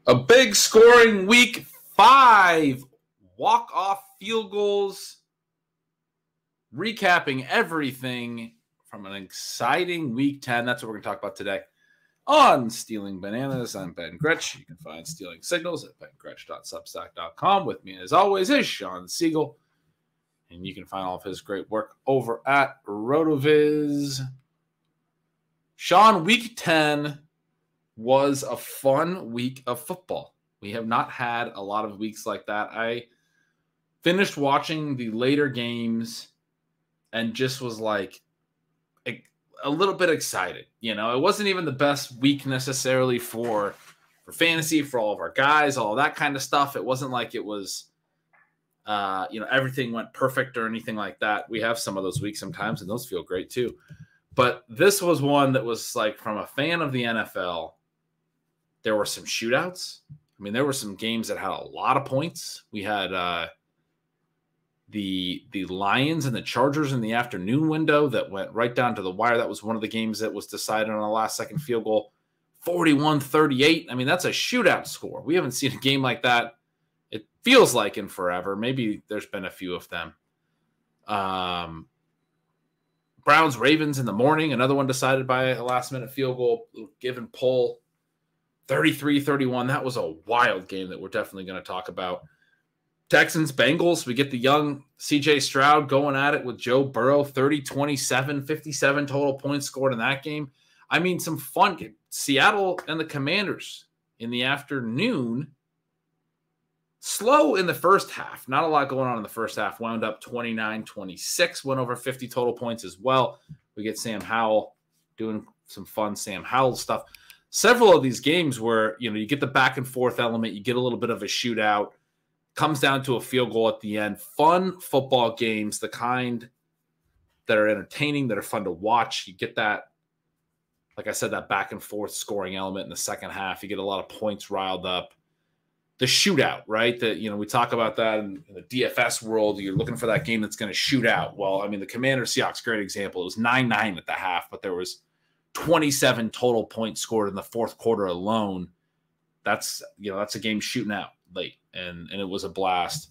A big scoring week 5. Walk-off field goals. Recapping everything from an exciting week 10. That's what we're going to talk about today on Stealing Bananas. I'm Ben Gretch. You can find Stealing Signals at bengretch.substack.com. With me, as always, is Shawn Siegele. And you can find all of his great work over at RotoViz. Shawn, week 10 was a fun week of football. We have not had a lot of weeks like that. I finished watching the later games and just was like a little bit excited. You know, it wasn't even the best week necessarily for fantasy, for all of our guys, all that kind of stuff. It wasn't like it was, everything went perfect or anything like that. We have some of those weeks sometimes, and those feel great too. But this was one that was like, from a fan of the NFL, there were some shootouts. I mean, there were some games that had a lot of points. We had the Lions and the Chargers in the afternoon window that went right down to the wire. That was one of the games that was decided on a last-second field goal, 41-38. I mean, that's a shootout score. We haven't seen a game like that, it feels like, in forever. Maybe there's been a few of them. Browns-Ravens in the morning, another one decided by a last-minute field goal, give and pull, 33-31. That was a wild game that we're definitely going to talk about. Texans-Bengals, we get the young C.J. Stroud going at it with Joe Burrow, 30-27, 57 total points scored in that game. I mean, some fun game. Seattle and the Commanders in the afternoon. Slow in the first half. Not a lot going on in the first half. Wound up 29-26, went over 50 total points as well. We get Sam Howell doing some fun Sam Howell stuff. Several of these games where, you get the back and forth element, you get a little bit of a shootout, comes down to a field goal at the end. Fun football games, the kind that are entertaining, that are fun to watch. You get that, like I said, that back and forth scoring element in the second half. You get a lot of points riled up. The shootout, right? We talk about that in the DFS world. You're looking for that game that's going to shoot out. Well, I mean, the Commanders-Seahawks, great example. It was 9-9 at the half, but there was 27 total points scored in the fourth quarter alone. That's a game shooting out late, and it was a blast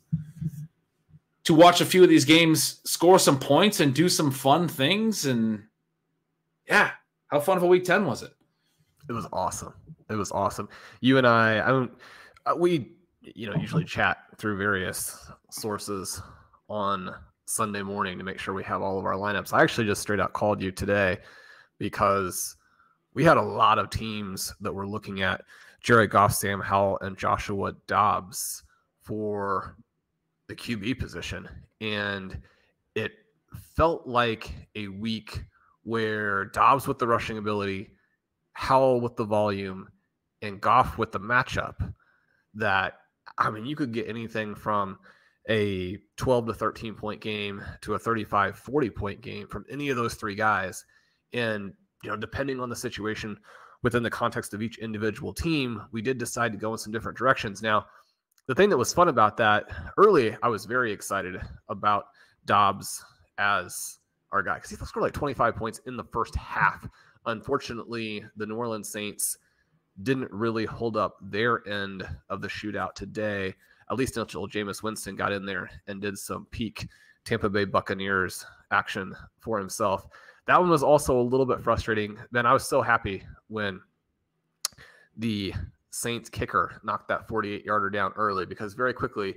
to watch a few of these games score some points and do some fun things. And yeah, how fun of a week 10 was it? It was awesome. It was awesome. You and we usually chat through various sources on Sunday morning to make sure we have all of our lineups. I actually just straight out called you today because we had a lot of teams that were looking at Jared Goff, Sam Howell, and Joshua Dobbs for the QB position. And it felt like a week where Dobbs with the rushing ability, Howell with the volume, and Goff with the matchup, that, I mean, you could get anything from a 12 to 13 point game to a 35-40 point game from any of those three guys. And, depending on the situation within the context of each individual team, we did decide to go in some different directions. Now, the thing that was fun about that, early, I was very excited about Dobbs as our guy because he scored like 25 points in the first half. Unfortunately, the New Orleans Saints didn't really hold up their end of the shootout today, at least until Jameis Winston got in there and did some peak Tampa Bay Buccaneers action for himself. That one was also a little bit frustrating. Then I was so happy when the Saints kicker knocked that 48-yarder down early, because very quickly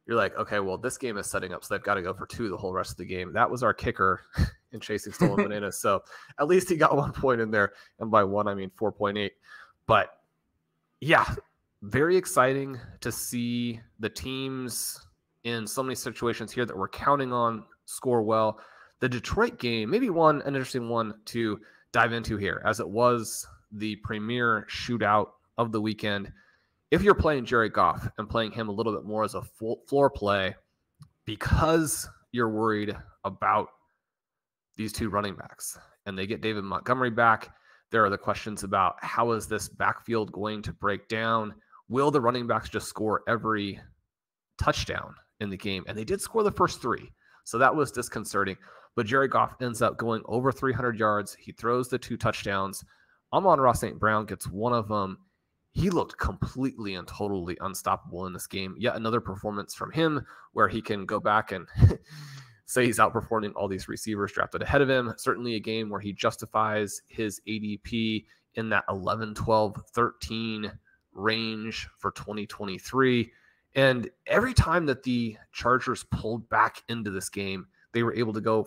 you're like, okay, well, this game is setting up, so they've got to go for 2 the whole rest of the game. That was our kicker in chasing stolen bananas. So at least he got 1 point in there. And by 1, I mean 4.8. But yeah, very exciting to see the teams in so many situations here that we're counting on score well. The Detroit game, maybe an interesting one to dive into here, as it was the premier shootout of the weekend. If you're playing Jared Goff and playing him a little bit more as a full floor play, because you're worried about these two running backs and they get David Montgomery back, there are the questions about how is this backfield going to break down? Will the running backs just score every touchdown in the game? And they did score the first 3. So that was disconcerting. But Jared Goff ends up going over 300 yards. He throws the 2 touchdowns. Amon-Ra St. Brown gets one of them. he looked completely and totally unstoppable in this game. Yet another performance from him where he can go back and say he's outperforming all these receivers drafted ahead of him. Certainly a game where he justifies his ADP in that 11, 12, 13 range for 2023. And every time that the Chargers pulled back into this game, they were able to go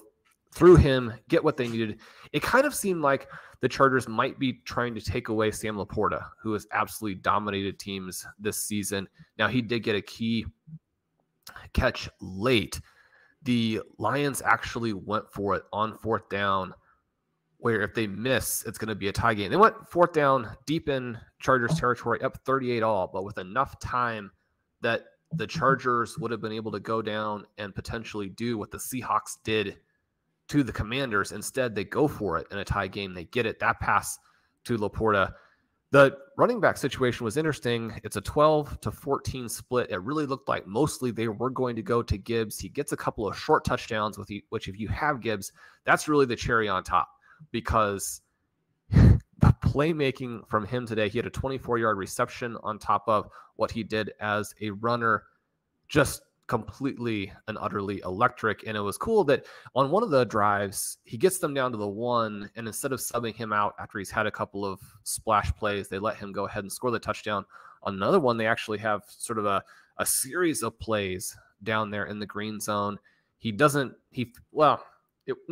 through him, get what they needed. It kind of seemed like the Chargers might be trying to take away Sam LaPorta, who has absolutely dominated teams this season. Now, he did get a key catch late. The Lions actually went for it on fourth down, where if they miss, it's going to be a tie game. They went fourth down deep in Chargers territory, up 38-all, but with enough time that the Chargers would have been able to go down and potentially do what the Seahawks did to the Commanders. Instead, they go for it in a tie game. They get it. That pass to LaPorta. The running back situation was interesting. It's a 12-14 split. It really looked like mostly they were going to go to Gibbs. He gets a couple of short touchdowns, which if you have Gibbs, that's really the cherry on top, because the playmaking from him today, he had a 24-yard reception on top of what he did as a runner, just completely and utterly electric. And it was cool that on one of the drives, he gets them down to the 1, and instead of subbing him out after he's had a couple of splash plays, they let him go ahead and score the touchdown. On another one, they actually have sort of a series of plays down there in the green zone. Not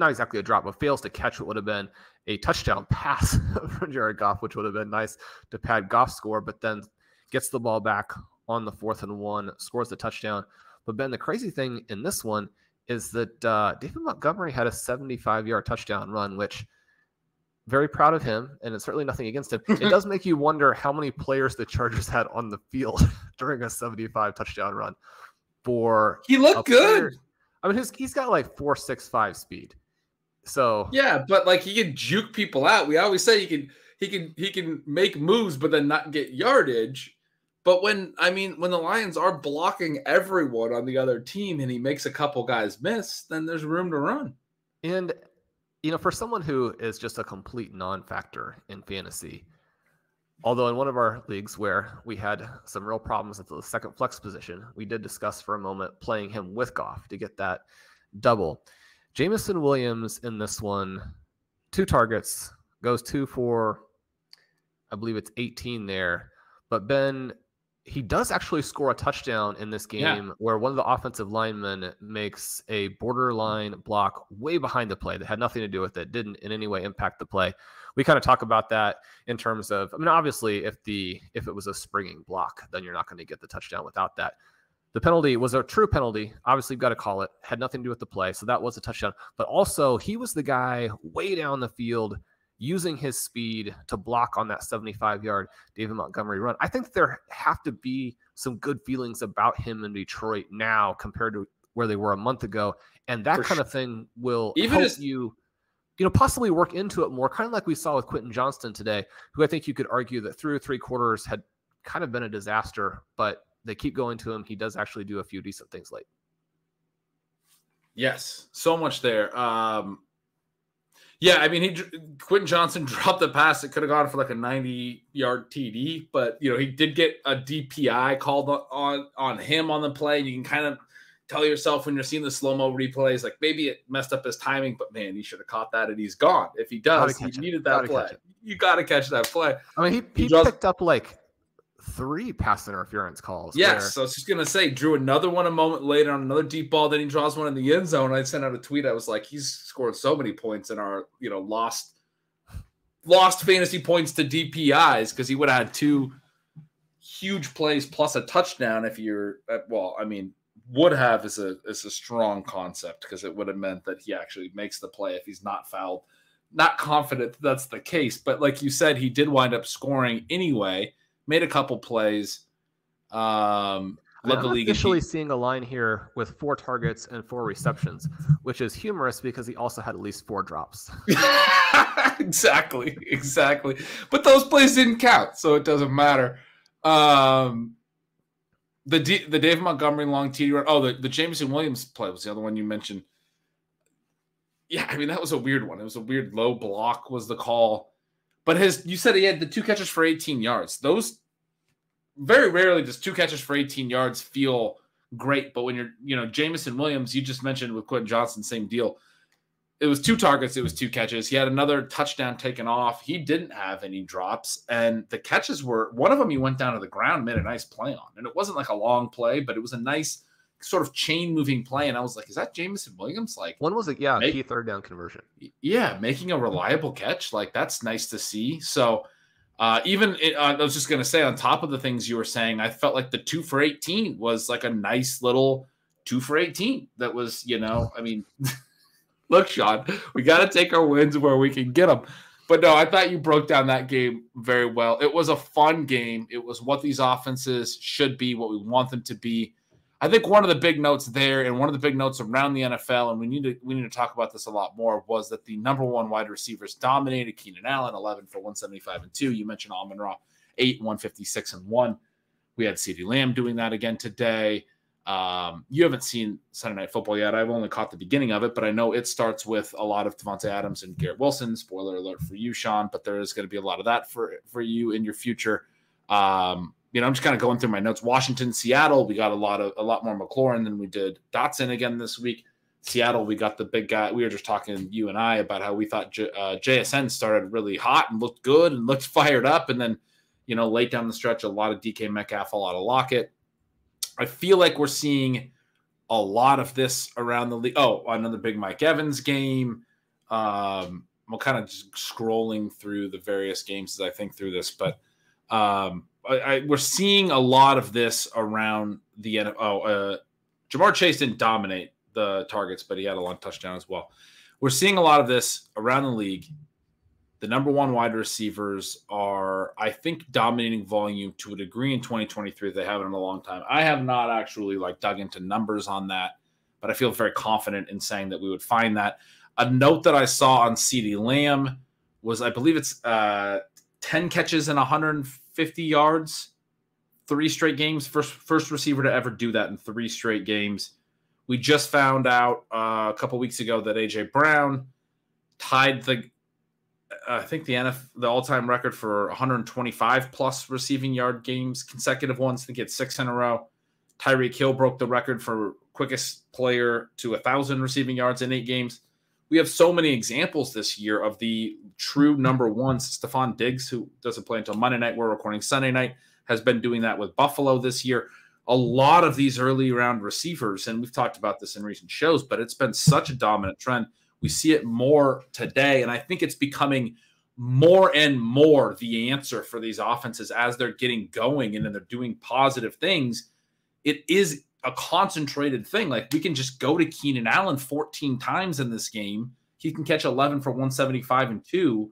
exactly a drop, but fails to catch what would have been a touchdown pass from Jared Goff, which would have been nice to pad Goff's score, but then gets the ball back on the 4th and 1, scores the touchdown. But Ben, the crazy thing in this one is that David Montgomery had a 75-yard touchdown run, which very proud of him, and it's certainly nothing against him. It does make you wonder how many players the Chargers had on the field during a 75 touchdown run. He looked good. I mean, he's got like 4.65 speed. So yeah, but like he can juke people out. We always say he can make moves, but then not get yardage. But when the Lions are blocking everyone on the other team and he makes a couple guys miss, then there's room to run. And, for someone who is just a complete non-factor in fantasy, although in one of our leagues where we had some real problems at the second flex position, we did discuss for a moment playing him with Goff to get that double. Jameson Williams in this one, 2 targets, goes 2 for, I believe it's 18 there. But Ben, he does actually score a touchdown in this game where one of the offensive linemen makes a borderline block way behind the play that had nothing to do with it, didn't in any way impact the play. We kind of talk about that in terms of, obviously if it was a springing block, then you're not going to get the touchdown without that. The penalty was a true penalty. Obviously, you've got to call it. Had nothing to do with the play, so that was a touchdown. But also, he was the guy way down the field using his speed to block on that 75-yard David Montgomery run. I think there have to be some good feelings about him in Detroit now compared to where they were a month ago. And that kind of thing will help you possibly work into it more, kind of like we saw with Quentin Johnston today, who I think you could argue that through 3 quarters had kind of been a disaster, but they keep going to him. He does actually do a few decent things late. Yes, so much there. Quentin Johnston dropped the pass. It could have gone for like a 90-yard TD, but he did get a DPI called on him on the play. And you can kind of tell yourself when you're seeing the slow-mo replays, like maybe it messed up his timing, but man, he should have caught that and he's gone. If he does, he needed that play. You got to catch that play. He picked up like 3 pass interference calls. Yes, so I was just going to say, drew another one a moment later on another deep ball. Then he draws one in the end zone. I sent out a tweet. I was like, he's scored so many points in our, lost fantasy points to DPIs because he would have had 2 huge plays plus a touchdown if you're, would have is a strong concept because it would have meant that he actually makes the play if he's not fouled. Not confident that's the case, but like you said, he did wind up scoring anyway. Made a couple plays. I'm officially seeing a line here with 4 targets and 4 receptions, which is humorous because he also had at least 4 drops. Exactly. But those plays didn't count, so it doesn't matter. The David Montgomery long TD run. Oh, the Jameson Williams play was the other one you mentioned. Yeah, that was a weird one. It was a weird low block was the call. But you said he had the 2 catches for 18 yards. Those very rarely does 2 catches for 18 yards feel great. But when you're, Jameson Williams, you just mentioned with Quentin Johnson, same deal. It was 2 targets. It was 2 catches. He had another touchdown taken off. He didn't have any drops. And the catches were, one of them he went down to the ground and made a nice play on. And it wasn't like a long play, but it was a nice sort of chain moving play. And I was like, is that Jameson Williams? Like, one was key third down conversion. Yeah. Making a reliable catch. Like, that's nice to see. So I was just going to say, on top of the things you were saying, I felt like the 2 for 18 was like a nice little 2 for 18. That was, I mean, look, Shawn, we got to take our wins where we can get them. But no, I thought you broke down that game very well. It was a fun game. It was what these offenses should be, what we want them to be. I think one of the big notes there, and one of the big notes around the NFL, and we need to talk about this a lot more, was that the number 1 wide receivers dominated. Keenan Allen, 11 for 175 and 2. You mentioned Amon-Ra, 8, 156 and 1. We had CeeDee Lamb doing that again today. You haven't seen Sunday Night Football yet. I've only caught the beginning of it, but I know it starts with a lot of Devontae Adams and Garrett Wilson. Spoiler alert for you, Shawn, but there is going to be a lot of that for you in your future. I'm just kind of going through my notes. Washington, Seattle, we got a lot more McLaurin than we did Dotson again this week. Seattle, we got the big guy. We were just talking, you and I, about how we thought JSN started really hot and looked good and looked fired up. And then, late down the stretch, a lot of DK Metcalf, a lot of Lockett. I feel like we're seeing a lot of this around the league. Oh, another big Mike Evans game. I'm kind of just scrolling through the various games as I think through this, but we're seeing a lot of this around the NFL. Jamar Chase didn't dominate the targets, but he had a long touchdown as well. We're seeing a lot of this around the league. The number 1 wide receivers are, I think, dominating volume to a degree in 2023 they haven't in a long time. I have not actually dug into numbers on that, but I feel very confident in saying that we would find that. A note that I saw on CeeDee Lamb was, I believe it's 10 catches and 150 yards, 3 straight games. First receiver to ever do that in 3 straight games. We just found out a couple weeks ago that A.J. Brown tied the all-time record for 125-plus receiving yard games, consecutive ones. I think he had 6 in a row. Tyreek Hill broke the record for quickest player to 1,000 receiving yards in 8 games. We have so many examples this year of the true number 1s. Stefon Diggs, who doesn't play until Monday night, we're recording Sunday night, has been doing that with Buffalo this year. A lot of these early round receivers, and we've talked about this in recent shows, but it's been such a dominant trend. We see it more today, and I think it's becoming more and more the answer for these offenses as they're getting going and then they're doing positive things. It is a concentrated thing. Like, we can just go to Keenan Allen 14 times in this game. He can catch 11 for 175 and 2.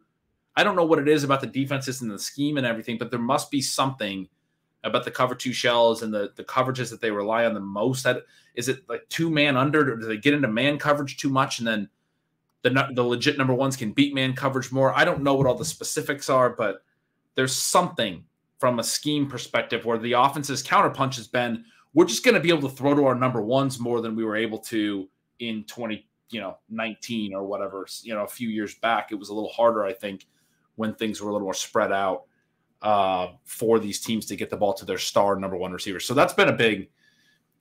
I don't know what it is about the defenses and the scheme and everything, but there must be something about the cover 2 shells and the coverages that they rely on the most. Is it like 2-man under, or do they get into man coverage too much and then the legit number 1s can beat man coverage more? I don't know what all the specifics are, but there's something from a scheme perspective where the offense's counterpunch has been, we're just going to be able to throw to our number 1s more than we were able to in 2019 or whatever. A few years back, it was a little harder, I think, when things were a little more spread out for these teams to get the ball to their star number 1 receiver. So that's been a big,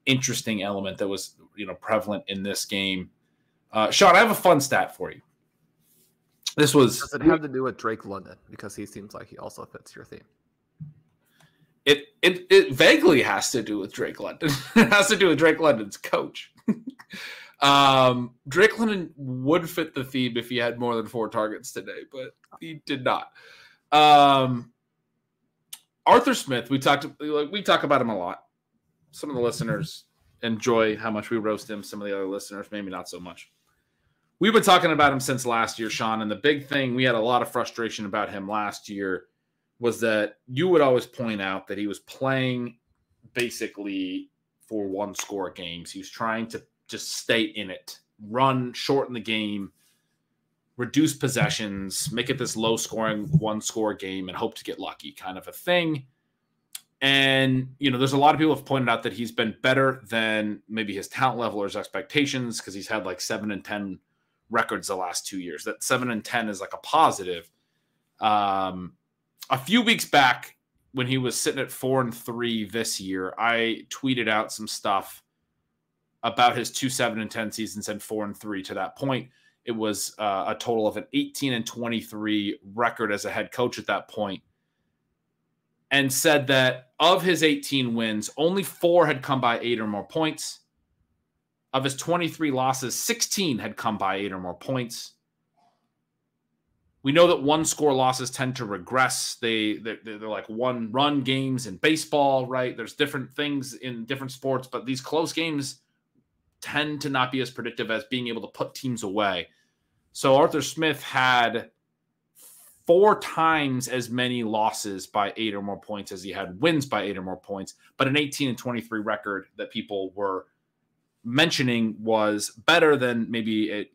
interesting element that was prevalent in this game. Shawn, I have a fun stat for you. Does it have to do with Drake London? Because he seems like he also fits your theme. It vaguely has to do with Drake London. It has to do with Drake London's coach. Drake London would fit the theme if he had more than 4 targets today, but he did not. Arthur Smith, we talk about him a lot. Some of the listeners enjoy how much we roast him. Some of the other listeners, maybe not so much. We've been talking about him since last year, Shawn, and the big thing, we had a lot of frustration about him last year, was that you would always point out that he was playing basically for 1-score games. He was trying to just stay in it, shorten the game, reduce possessions, make it this low-scoring 1-score game, and hope to get lucky kind of a thing. And, there's a lot of people have pointed out that he's been better than maybe his talent level or his expectations, because he's had 7-10 records the last 2 years. That 7-10 is a positive. A few weeks back, when he was sitting at 4-3 this year, I tweeted out some stuff about his 2-7-10 seasons and 4-3 to that point. It was a total of an 18-23 record as a head coach at that point, and said that of his 18 wins, only 4 had come by 8 or more points. Of his 23 losses, 16 had come by 8 or more points. We know that one-score losses tend to regress. They're like one-run games in baseball, right? There's different things in different sports, but these close games tend to not be as predictive as being able to put teams away. So Arthur Smith had 4 times as many losses by 8 or more points as he had wins by 8 or more points, but an 18-23 record that people were mentioning was better than maybe it,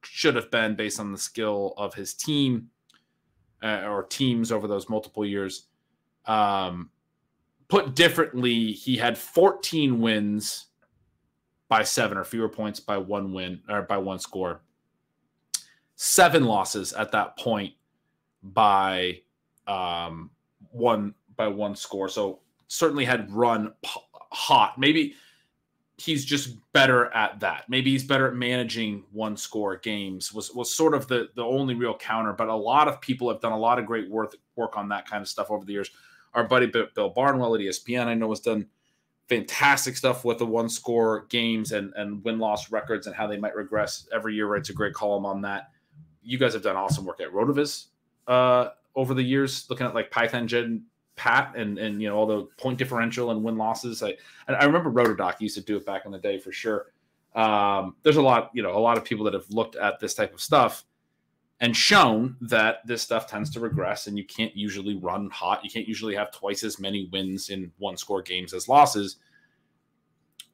should have been based on the skill of his team or teams over those multiple years. Put differently, he had 14 wins by 7 or fewer points by 1 win or by 1 score. 7 losses at that point by 1 score. So certainly had run hot. Maybe he's just better at that. Maybe he's better at managing 1-score games was sort of the only real counter. But a lot of people have done a lot of great work on that kind of stuff over the years. Our buddy Bill Barnwell at ESPN, I know, has done fantastic stuff with the 1-score games and win-loss records and how they might regress every year. Writes a great column on that. You guys have done awesome work at Rotoviz over the years, looking at like Python Gen Pat and all the point differential and win losses. I remember Rotodoc used to do it back in the day for sure. There's a lot of people that have looked at this type of stuff and shown that this stuff tends to regress, and you can't usually run hot. You can't usually have twice as many wins in 1-score games as losses.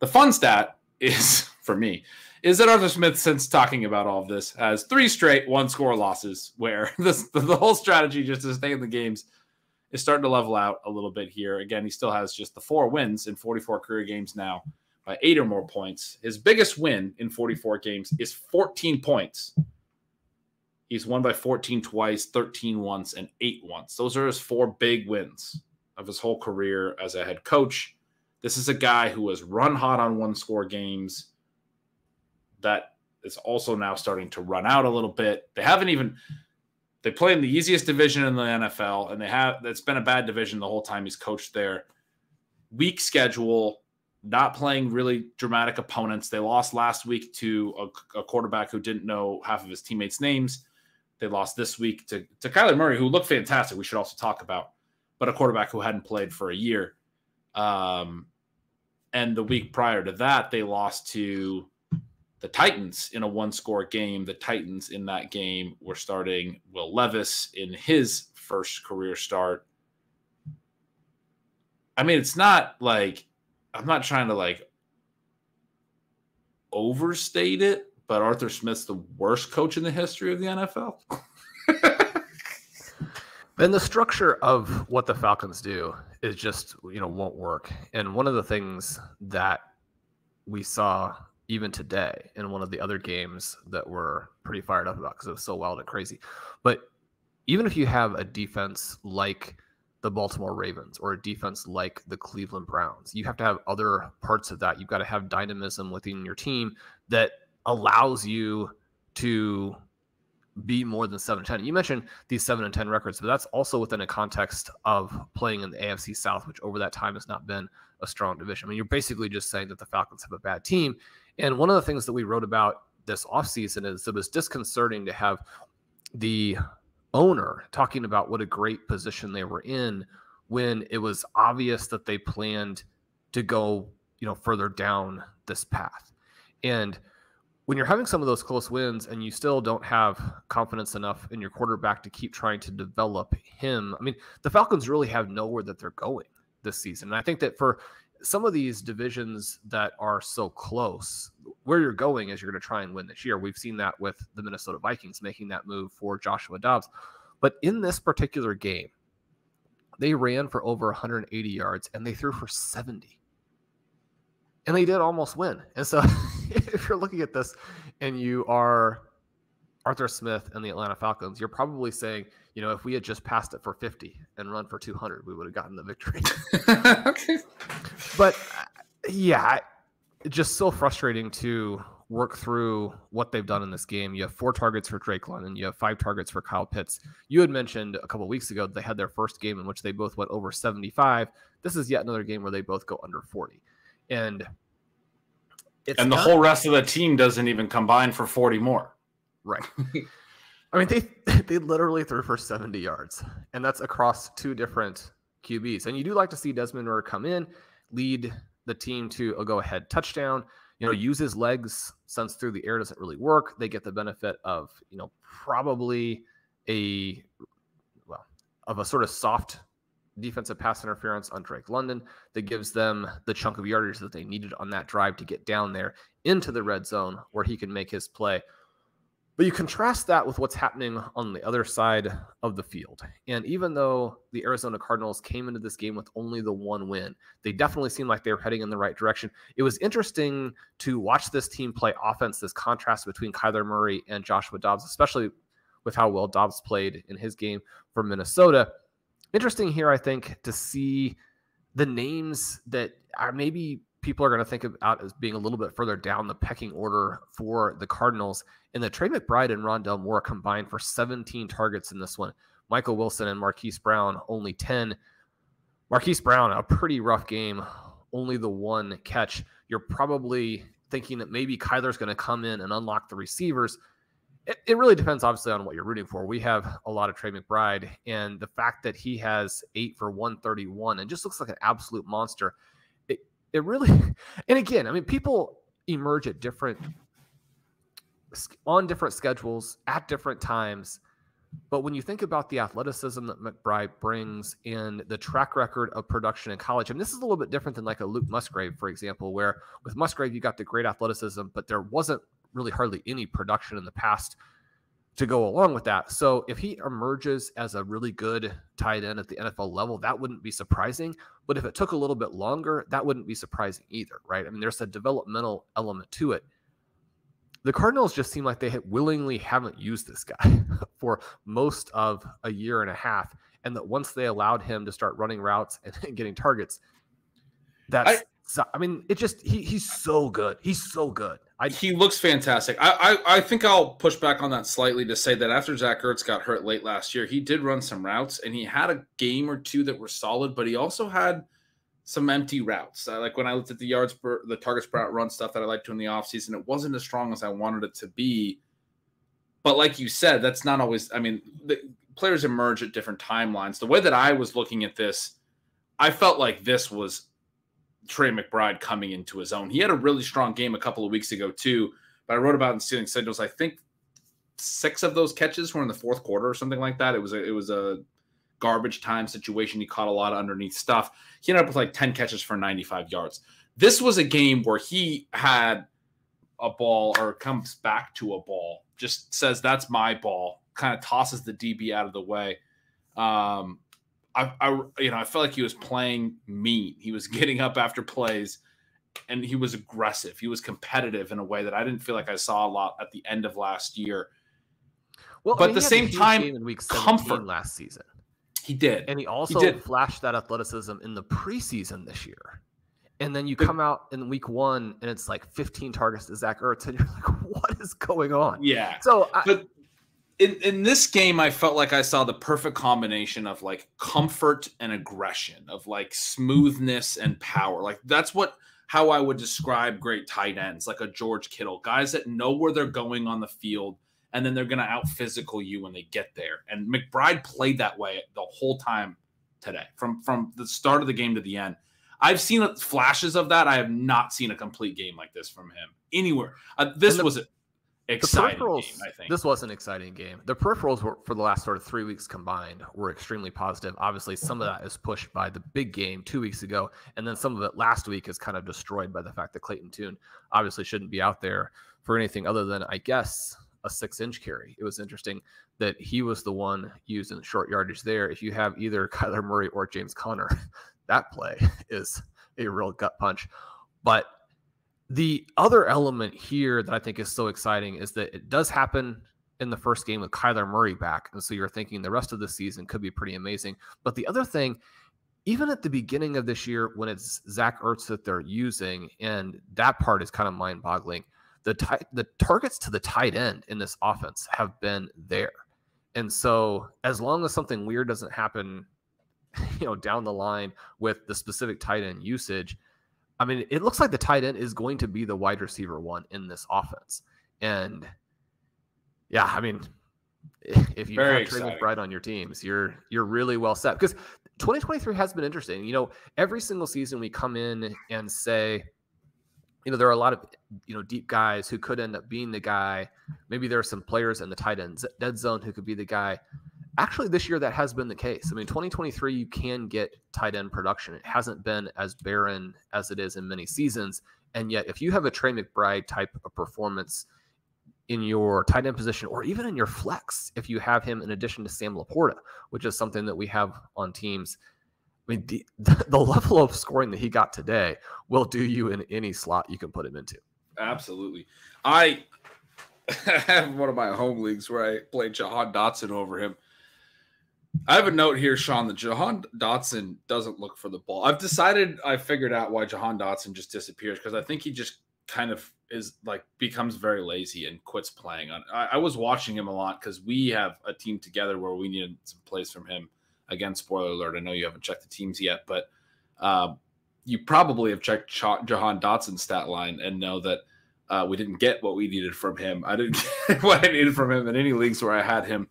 The fun stat is, for me, is that Arthur Smith, since talking about all of this, has 3 straight 1-score losses where the whole strategy just to stay in the games is starting to level out a little bit here. Again, he still has just the 4 wins in 44 career games now by 8 or more points. His biggest win in 44 games is 14 points. He's won by 14 twice, 13 once, and 8 once. Those are his 4 big wins of his whole career as a head coach. This is a guy who has run hot on 1-score games that is also now starting to run out a little bit. They play in the easiest division in the NFL, and it's been a bad division the whole time he's coached there. Weak schedule, not playing really dramatic opponents. They lost last week to a quarterback who didn't know half of his teammates' names. They lost this week to Kyler Murray, who looked fantastic, we should also talk about, but a quarterback who hadn't played for a year. And the week prior to that, they lost to the Titans in a 1-score game. The Titans in that game were starting Will Levis in his first career start. I mean, it's not like, I'm not trying to like overstate it, but Arthur Smith's the worst coach in the history of the NFL. And the structure of what the Falcons do is just, won't work. And one of the things that we saw even today in one of the other games that we're pretty fired up about because it was so wild and crazy. But even if you have a defense like the Baltimore Ravens or a defense like the Cleveland Browns, you have to have other parts of that. You've got to have dynamism within your team that allows you to be more than 7-10. You mentioned these 7-10 records, but that's also within a context of playing in the AFC South, which over that time has not been a strong division. I mean, you're basically just saying that the Falcons have a bad team. And one of the things that we wrote about this offseason is it was disconcerting to have the owner talking about what a great position they were in when it was obvious that they planned to go, further down this path. And when you're having some of those close wins and you still don't have confidence enough in your quarterback to keep trying to develop him, I mean, the Falcons really have nowhere that they're going this season. And I think that for some of these divisions that are so close, where you're going is you're going to try and win this year. We've seen that with the Minnesota Vikings making that move for Joshua Dobbs. But in this particular game, they ran for over 180 yards and they threw for 70. And they did almost win. And so if you're looking at this and you are Arthur Smith and the Atlanta Falcons, you're probably saying, if we had just passed it for 50 and run for 200, we would have gotten the victory. Okay. But yeah, just so frustrating to work through what they've done in this game. You have 4 targets for Drake London. You have 5 targets for Kyle Pitts. You had mentioned a couple of weeks ago that they had their first game in which they both went over 75. This is yet another game where they both go under 40. And the whole rest of the team doesn't even combine for 40 more. Right. I mean, they literally threw for 70 yards, and that's across 2 different QBs. And you do like to see Desmond Ridder come in, lead the team to a go-ahead touchdown, use his legs since through the air doesn't really work. They get the benefit of, probably a sort of soft defensive pass interference on Drake London that gives them the chunk of yardage that they needed on that drive to get down there into the red zone where he can make his play. But you contrast that with what's happening on the other side of the field. And even though the Arizona Cardinals came into this game with only the 1 win, they definitely seemed like they were heading in the right direction. It was interesting to watch this team play offense, this contrast between Kyler Murray and Joshua Dobbs, especially with how well Dobbs played in his game for Minnesota. Interesting here, I think, to see the names that are maybe people are going to think about as being a little bit further down the pecking order for the Cardinals. And the Trey McBride and Rondell Moore combined for 17 targets in this one. Michael Wilson and Marquise Brown, only 10. Marquise Brown, a pretty rough game, only the 1 catch. You're probably thinking that maybe Kyler's going to come in and unlock the receivers. It really depends, obviously, on what you're rooting for. We have a lot of Trey McBride, and the fact that he has 8 for 131 and just looks like an absolute monster. It really, and again, I mean, people emerge at on different schedules at different times. But when you think about the athleticism that McBride brings and the track record of production in college, and this is a little bit different than like a Luke Musgrave, for example, where with Musgrave, you got the great athleticism, but there wasn't really hardly any production in the past to go along with that. So if he emerges as a really good tight end at the NFL level, that wouldn't be surprising. But if it took a little bit longer, that wouldn't be surprising either, right? I mean, there's a developmental element to it. The Cardinals just seem like they willingly haven't used this guy for most of a year and a half. And that once they allowed him to start running routes and getting targets, he's so good. He's so good. He looks fantastic. I think I'll push back on that slightly to say that after Zach Ertz got hurt late last year, he did run some routes, and he had a game or 2 that were solid, but he also had some empty routes. Like when I looked at the targets per out run stuff that I liked to in the offseason, it wasn't as strong as I wanted it to be. But like you said, that's not always – I mean, the players emerge at different timelines. The way that I was looking at this, I felt like this was – Trey McBride coming into his own. He had a really strong game a couple of weeks ago too, but I wrote about in Stealing Signals. I think 6 of those catches were in the 4th quarter or something like that. It was a garbage time situation. He caught a lot of underneath stuff. He ended up with like 10 catches for 95 yards. This was a game where he had a ball or comes back to a ball, just says, that's my ball, kind of tosses the DB out of the way. I felt like he was playing mean. He was getting up after plays, and he was aggressive. He was competitive in a way that I didn't feel like I saw a lot at the end of last year. Well, but at the same time, in week 17 comfort last season. He did, and he also flashed that athleticism in the preseason this year. And then you come out in week 1, and it's like 15 targets to Zach Ertz, and you're like, what is going on? Yeah. So, In this game, I felt like I saw the perfect combination of like comfort and aggression, of like smoothness and power. Like that's how I would describe great tight ends, like a George Kittle, guys that know where they're going on the field, and then they're going to out physical you when they get there. And McBride played that way the whole time today, from the start of the game to the end. I've seen flashes of that. I have not seen a complete game like this from him anywhere. This was exciting game, I think. This was an exciting game. The peripherals were, for the last sort of 3 weeks combined, were extremely positive. Obviously, some of that is pushed by the big game 2 weeks ago, and then some of it last week is kind of destroyed by the fact that Clayton Tune obviously shouldn't be out there for anything other than, I guess, a 6-inch carry. It was interesting that he was the one used in short yardage there. If you have either Kyler Murray or James Conner, that play is a real gut punch. But the other element here that I think is so exciting is that it does happen in the first game with Kyler Murray back. And so you're thinking the rest of the season could be pretty amazing. But the other thing, even at the beginning of this year, when it's Zach Ertz that they're using, and that part is kind of mind-boggling, the targets to the tight end in this offense have been there. And so as long as something weird doesn't happen, down the line with the specific tight end usage, I mean, it looks like the tight end is going to be the wide receiver one in this offense. And yeah, I mean, if you have Trey McBride on your teams, you're really well set, because 2023 has been interesting. Every single season we come in and say, there are a lot of, deep guys who could end up being the guy. Maybe there are some players in the tight end dead zone who could be the guy. Actually, this year that has been the case. I mean, 2023, you can get tight end production. It hasn't been as barren as it is in many seasons. And yet, if you have a Trey McBride type of performance in your tight end position, or even in your flex, if you have him in addition to Sam LaPorta, which is something that we have on teams, I mean, the level of scoring that he got today will do you in any slot you can put him into. Absolutely. I have one of my home leagues where I played Jahan Dotson over him. I have a note here, Shawn, that Jahan Dotson doesn't look for the ball. I figured out why Jahan Dotson just disappears, because I think he just kind of becomes very lazy and quits playing. I was watching him a lot because we have a team together where we needed some plays from him. Again, spoiler alert, I know you haven't checked the teams yet, but you probably have checked Jahan Dotson's stat line and know that we didn't get what we needed from him. I didn't get what I needed from him in any leagues where I had him.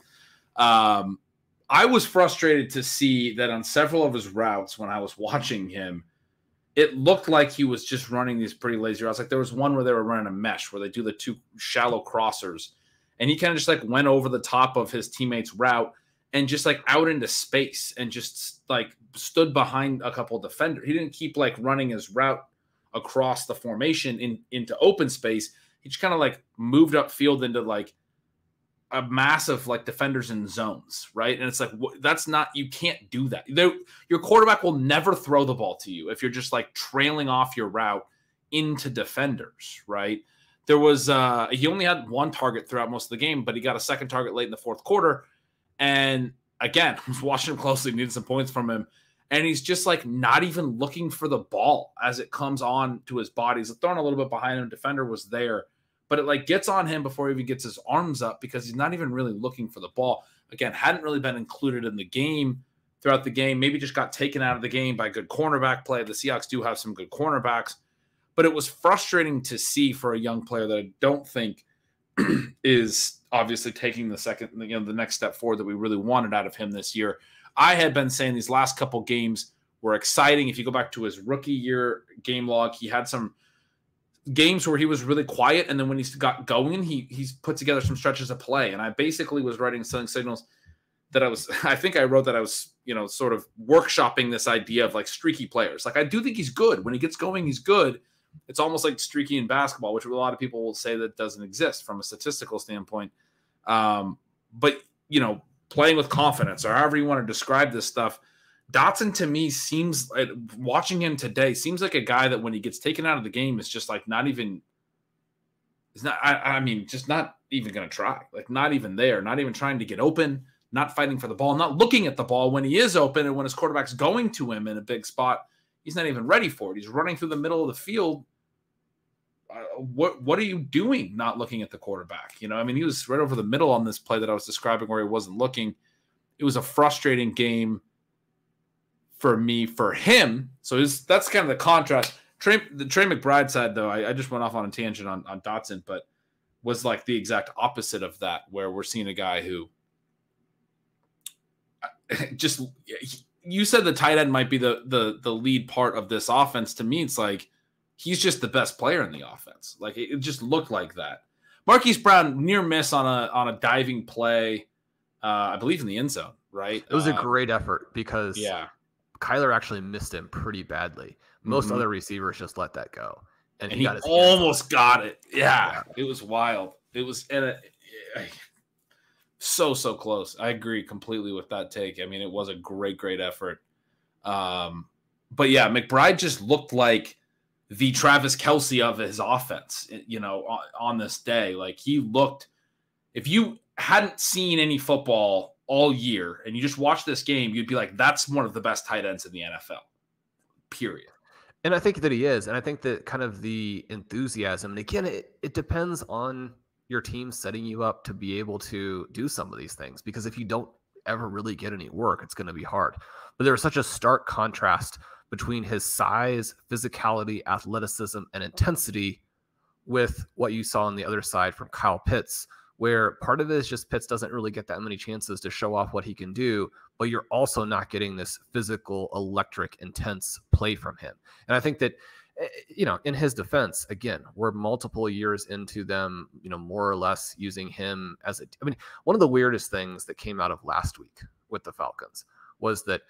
I was frustrated to see that on several of his routes when I was watching him, it looked like he was just running these pretty lazy routes. Like there was one where they were running a mesh where they do the two shallow crossers, and he kind of just went over the top of his teammate's route and just out into space and just stood behind a couple of defenders. He didn't keep running his route across the formation into open space. He just kind of moved upfield into a mass of defenders in zones, right? And it's that's not, you can't do that. Your quarterback will never throw the ball to you if you're just trailing off your route into defenders, right? There was he only had one target throughout most of the game, but he got a second target late in the fourth quarter. And again, I was watching him closely, needed some points from him, and he's just not even looking for the ball as it comes on to his body. He's throwing a little bit behind him. Defender was there, but it gets on him before he even gets his arms up because he's not even really looking for the ball. Again, hadn't really been included in the game throughout the game. Maybe just got taken out of the game by good cornerback play. The Seahawks do have some good cornerbacks, but it was frustrating to see for a young player that I don't think is obviously taking the next step forward that we really wanted out of him this year. I had been saying these last couple games were exciting. If you go back to his rookie year game log, he had some games where he was really quiet, and then when he got going, he's put together some stretches of play. And I basically was writing selling signals that I think I wrote that I was, sort of workshopping this idea of streaky players. I do think he's good. When he gets going, he's good. It's almost like streaky in basketball, which a lot of people will say that doesn't exist from a statistical standpoint. But, playing with confidence, or however you want to describe this stuff, Dotson to me seems, watching him today, seems like a guy that when he gets taken out of the game is just not even, it's not, I mean, just not even going to try, not even there, not even trying to get open, not fighting for the ball, not looking at the ball when he is open. And when his quarterback's going to him in a big spot, he's not even ready for it. He's running through the middle of the field. What are you doing not looking at the quarterback? He was right over the middle on this play that I was describing where he wasn't looking. It was a frustrating game for me, for him. So that's kind of the contrast. The Trey McBride side, though, I just went off on a tangent on Dotson, but was the exact opposite of that, where we're seeing a guy who just, you said the tight end might be the lead part of this offense. To me, it's he's just the best player in the offense. It just looked like that. Marquise Brown near miss on a diving play, I believe in the end zone, right? It was a great effort because yeah, Kyler actually missed him pretty badly. Most other receivers just let that go, and he almost got it. Yeah, it was wild. It was so close. I agree completely with that take. I mean, it was a great effort. But yeah, McBride just looked like the Travis Kelce of his offense, on this day. He looked, if you hadn't seen any football all year and you just watch this game, you'd be like, that's one of the best tight ends in the NFL, period. And I think that he is. And I think that kind of the enthusiasm, and again, it depends on your team setting you up to be able to do some of these things, because if you don't ever really get any work, it's going to be hard. But there was such a stark contrast between his size, physicality, athleticism, and intensity with what you saw on the other side from Kyle Pitts, where part of it is just Pitts doesn't really get that many chances to show off what he can do, but you're also not getting this physical, electric, intense play from him. And I think that, in his defense, again, we're multiple years into them, more or less using him as one of the weirdest things that came out of last week with the Falcons was that,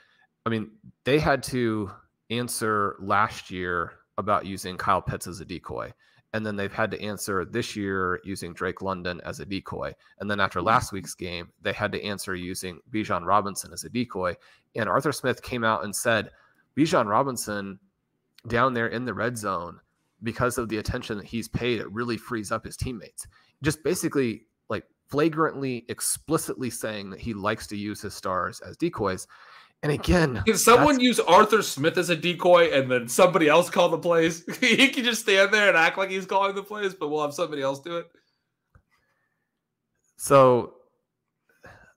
they had to answer last year about using Kyle Pitts as a decoy. And then they've had to answer this year using Drake London as a decoy. And then after last week's game, they had to answer using Bijan Robinson as a decoy. And Arthur Smith came out and said, Bijan Robinson down there in the red zone, because of the attention that he's paid, it really frees up his teammates. Just basically like flagrantly, explicitly saying that he likes to use his stars as decoys. And again, can someone use Arthur Smith as a decoy and then somebody else call the plays? He can just stand there and act like he's calling the plays, but we'll have somebody else do it. So,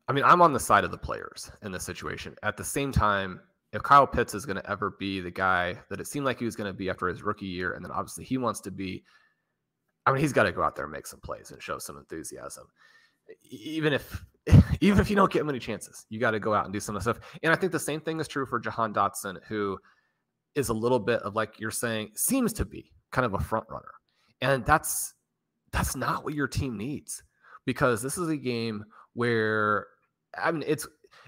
I'm on the side of the players in this situation. At the same time, if Kyle Pitts is going to ever be the guy that it seemed like he was going to be after his rookie year, and then obviously he wants to be, he's got to go out there and make some plays and show some enthusiasm. Even if you don't get many chances, you got to go out and do some of the stuff. And I think the same thing is true for Jahan Dotson, who is a little bit of, like you're saying, seems to be kind of a front runner. And that's not what your team needs, because this is a game where,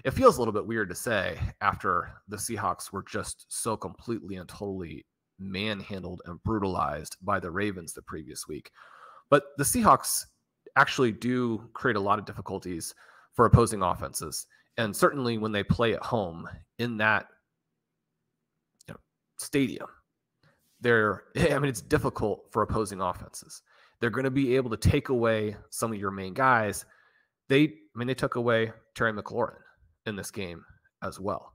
it feels a little bit weird to say after the Seahawks were just so completely and totally manhandled and brutalized by the Ravens the previous week. But the Seahawks actually do create a lot of difficulties for opposing offenses. And certainly when they play at home in that stadium, it's difficult for opposing offenses. They're going to be able to take away some of your main guys. They took away Trey McBride in this game as well.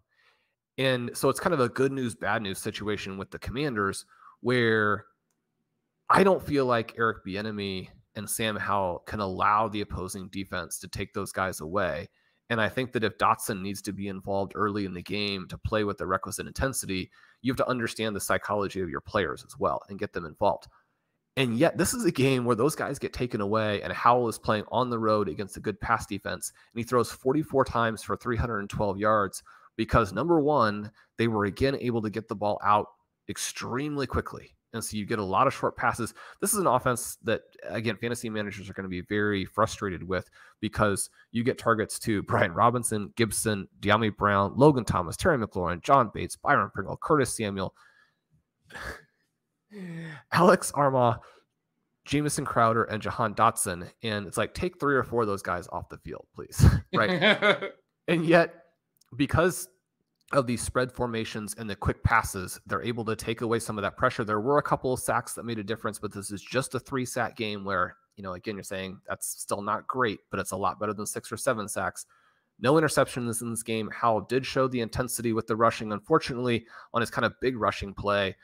And so it's kind of a good news, bad news situation with the Commanders, where I don't feel like Eric Bieniemy and Sam Howell can allow the opposing defense to take those guys away. And I think that if Dotson needs to be involved early in the game to play with the requisite intensity, you have to understand the psychology of your players as well and get them involved. And yet this is a game where those guys get taken away, and Howell is playing on the road against a good pass defense, and he throws 44 times for 312 yards because, number one, they were again able to get the ball out extremely quickly. And so you get a lot of short passes. This is an offense that, again, fantasy managers are going to be very frustrated with, because you get targets to Brian Robinson, Gibson, De'Ami Brown, Logan Thomas, Terry McLaurin, John Bates, Byron Pringle, Curtis Samuel, Alex Armah, Jameson Crowder, and Jahan Dotson. And it's like, take 3 or 4 of those guys off the field, please. Right. And yet, because of these spread formations and the quick passes, they're able to take away some of that pressure. There were a couple of sacks that made a difference, but this is just a 3-sack game where, again, you're saying that's still not great, but it's a lot better than 6 or 7 sacks. No interceptions in this game. Howell did show the intensity with the rushing. Unfortunately, on his kind of big rushing play,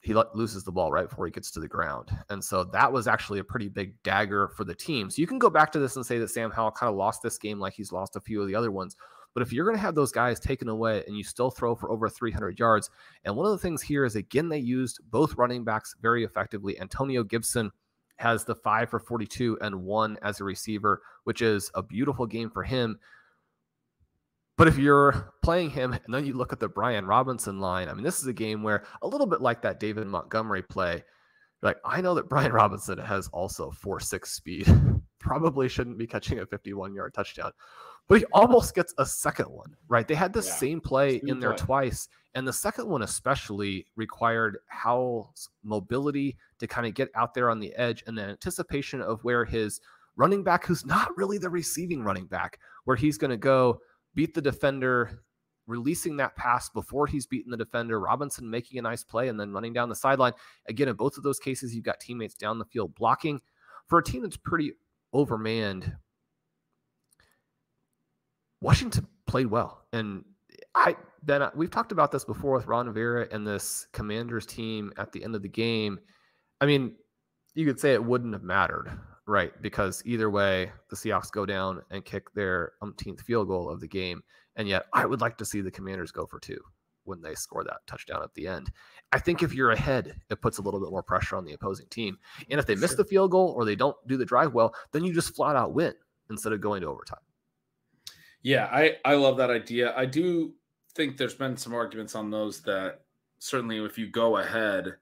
he loses the ball right before he gets to the ground. And so that was actually a pretty big dagger for the team. So you can go back to this and say that Sam Howell kind of lost this game like he's lost a few of the other ones. But if you're going to have those guys taken away and you still throw for over 300 yards, and one of the things here is, again, they used both running backs very effectively. Antonio Gibson has the 5 for 42 and 1 as a receiver, which is a beautiful game for him. But if you're playing him and then you look at the Brian Robinson line, this is a game where, a little bit like that David Montgomery play, like, I know that Brian Robinson has also 4.6 speed, probably shouldn't be catching a 51-yard touchdown, but he almost gets a second one, right? They had the same play in there twice, and the second one especially required Howell's mobility to kind of get out there on the edge, and the anticipation of where his running back, who's not really the receiving running back, where he's going to go beat the defender, releasing that pass before he's beaten the defender, Robinson making a nice play and then running down the sideline. Again, in both of those cases, you've got teammates down the field blocking. For a team that's pretty overmanned, Washington played well. And we've talked about this before with Ron Rivera and this Commanders team at the end of the game. I mean, you could say it wouldn't have mattered, right? Because either way, the Seahawks go down and kick their umpteenth field goal of the game. And yet I would like to see the Commanders go for 2 when they score that touchdown at the end. I think if you're ahead, it puts a little bit more pressure on the opposing team. And if they miss the field goal or they don't do the drive well, then you just flat out win instead of going to overtime. Yeah, I love that idea. I do think there's been some arguments on those that certainly if you go ahead,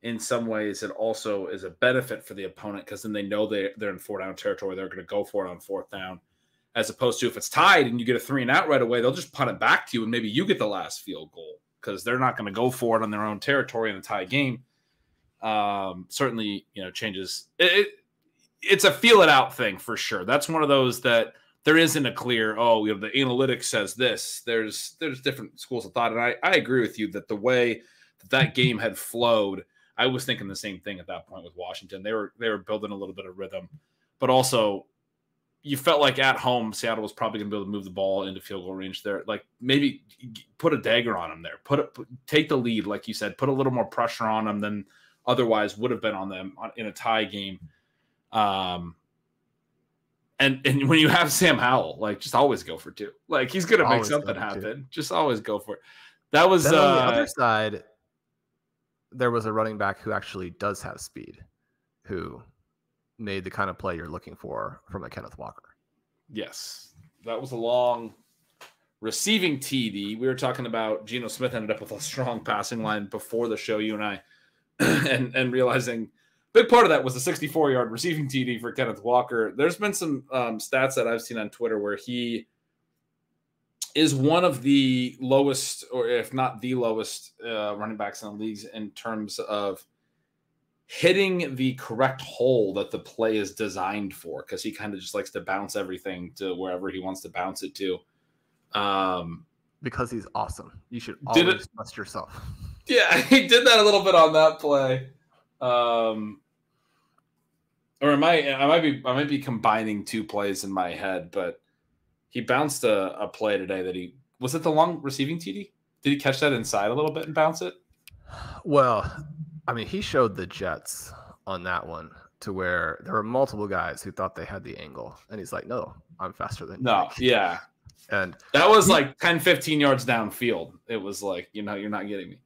in some ways it also is a benefit for the opponent because then they know they're in 4-down territory. They're going to go for it on 4th down, as opposed to if it's tied and you get a 3-and-out right away, they'll just punt it back to you and maybe you get the last field goal because they're not going to go for it on their own territory in a tie game. Certainly, changes. It's a feel it out thing for sure. That's one of those that there isn't a clear, the analytics says this. There's different schools of thought. And I agree with you that the way that game had flowed, I was thinking the same thing at that point with Washington. They were building a little bit of rhythm, but also you felt like at home, Seattle was probably going to be able to move the ball into field goal range there. Like maybe put a dagger on them there, take the lead. Like you said, put a little more pressure on them than otherwise would have been on them in a tie game. And when you have Sam Howell, like just always go for 2. Like he's going to make something happen. Just always go for it. That was on the other side. There was a running back who actually does have speed, who made the kind of play you're looking for from a Kenneth Walker. Yes, that was a long receiving TD. We were talking about Geno Smith ended up with a strong passing line before the show, you and I, and realizing big part of that was the 64-yard receiving TD for Kenneth Walker. There's been some stats that I've seen on Twitter where he is one of the lowest, or if not the lowest, running backs in the leagues in terms of hitting the correct hole that the play is designed for, because he kind of just likes to bounce everything to wherever he wants to bounce it to. Because he's awesome. You should always trust yourself. Yeah, he did that a little bit on that play. Or I might be combining 2 plays in my head, but he bounced a play today was it the long receiving TD? Did he catch that inside a little bit and bounce it? Well, I mean, he showed the Jets on that one to where there were multiple guys who thought they had the angle. And he's like, no, I'm faster than you. No, yeah. And that was like 10, 15 yards downfield. It was like, you're not getting me.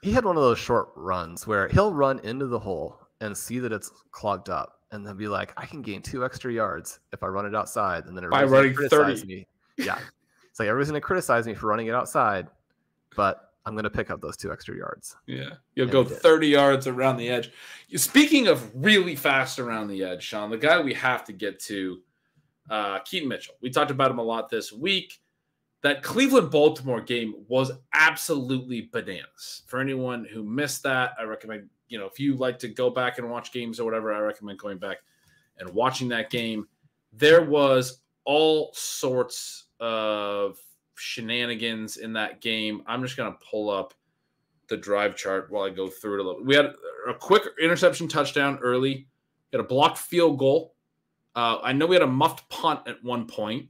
He had one of those short runs where he'll run into the hole and see that it's clogged up and then be like, I can gain 2 extra yards if I run it outside. And then by running 30. Me. Yeah. It's like everybody's going to criticize me for running it outside, but I'm going to pick up those 2 extra yards. Yeah. You'll go 30 yards around the edge. Speaking of really fast around the edge, Sean, the guy we have to get to, Keaton Mitchell. We talked about him a lot this week. That Cleveland-Baltimore game was absolutely bananas. For anyone who missed that, I recommend, if you like to go back and watch games or whatever, I recommend going back and watching that game. There was all sorts of shenanigans in that game. I'm just going to pull up the drive chart while I go through it a little. We had a quick interception touchdown early. We had a blocked field goal. I know we had a muffed punt at one point.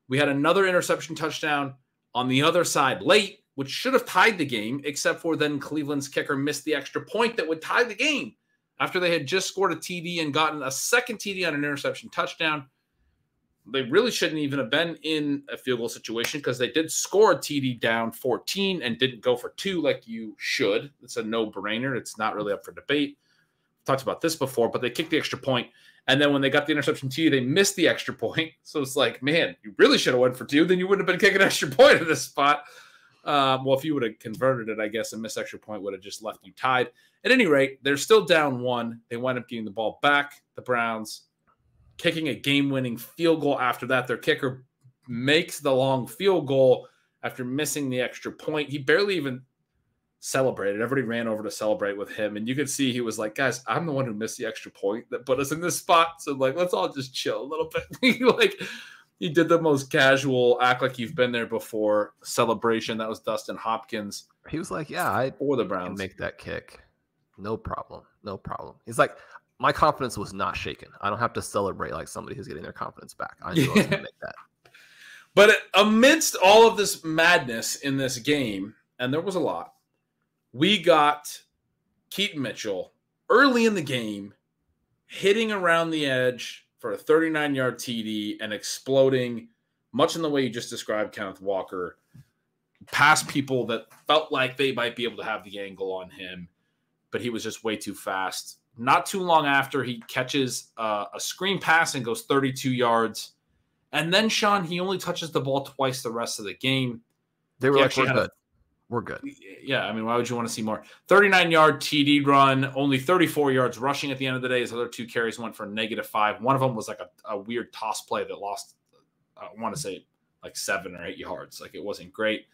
We had another interception touchdown on the other side late, which should have tied the game, except for then Cleveland's kicker missed the extra point that would tie the game after they had just scored a TD and gotten a second TD on an interception touchdown. They really shouldn't even have been in a field goal situation because they did score a TD down 14 and didn't go for 2 like you should. It's a no-brainer. It's not really up for debate. We've talked about this before, but they kicked the extra point. And then when they got the interception TD, they missed the extra point. So it's like, man, you really should have went for 2. Then you wouldn't have been kicking an extra point at this spot. Well, if you would have converted it, I guess a missed extra point would have just left you tied. At any rate, they're still down 1. They wind up getting the ball back, the Browns, kicking a game-winning field goal after that. Their kicker makes the long field goal after missing the extra point. He barely even celebrated. Everybody ran over to celebrate with him, and you could see he was like, guys, I'm the one who missed the extra point that put us in this spot, so like let's all just chill a little bit. Like he did the most casual act like you've been there before celebration. That was Dustin Hopkins. He was like, yeah, I for the Browns can make that kick, no problem. He's like, my confidence was not shaken. I don't have to celebrate like somebody who's getting their confidence back. I knew I was going to make that. But amidst all of this madness in this game, and there was a lot, we got Keaton Mitchell early in the game hitting around the edge for a 39-yard TD and exploding, much in the way you just described Kenneth Walker, past people that felt like they might be able to have the angle on him, but he was just way too fast. Not too long after, he catches a screen pass and goes 32 yards. And then, Sean, he only touches the ball twice the rest of the game. They were like, we're good. Yeah, I mean, why would you want to see more? 39-yard TD run, only 34 yards rushing at the end of the day. His other 2 carries went for -5. One of them was like a weird toss play that lost, I want to say, like 7 or 8 yards. Like, it wasn't great.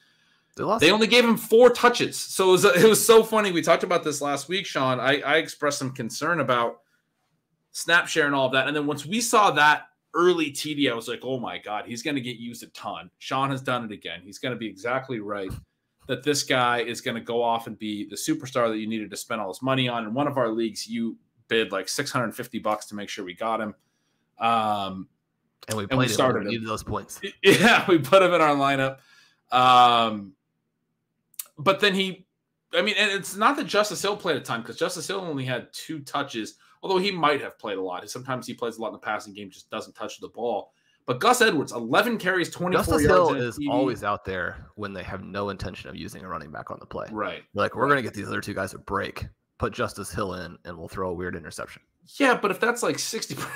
They only gave him 4 touches. So it was so funny. We talked about this last week, Sean. I expressed some concern about snap share and all of that. And then once we saw that early TD, I was like, oh my God, he's going to get used a ton. Sean has done it again. He's going to be exactly right that this guy is going to go off and be the superstar that you needed to spend all this money on. In one of our leagues, you bid like $650 to make sure we got him. And we played it. We needed those points. Yeah, we put him in our lineup. But then and it's not that Justice Hill played a ton, because Justice Hill only had 2 touches, although he might have played a lot. Sometimes he plays a lot in the passing game, just doesn't touch the ball. But Gus Edwards, 11 carries, 24 Justice yards. Hill is always out there when they have no intention of using a running back on the play. Right. Like, we're going to get these other 2 guys a break, put Justice Hill in, and we'll throw a weird interception. Yeah, but if that's like 60%,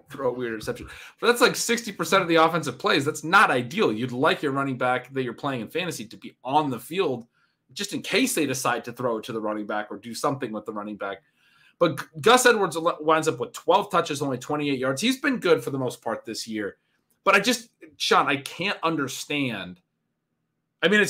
throw a weird interception. But that's like 60% of the offensive plays. That's not ideal. You'd like your running back that you're playing in fantasy to be on the field just in case they decide to throw it to the running back or do something with the running back. But Gus Edwards winds up with 12 touches, only 28 yards. He's been good for the most part this year. But Sean, I can't understand. I mean,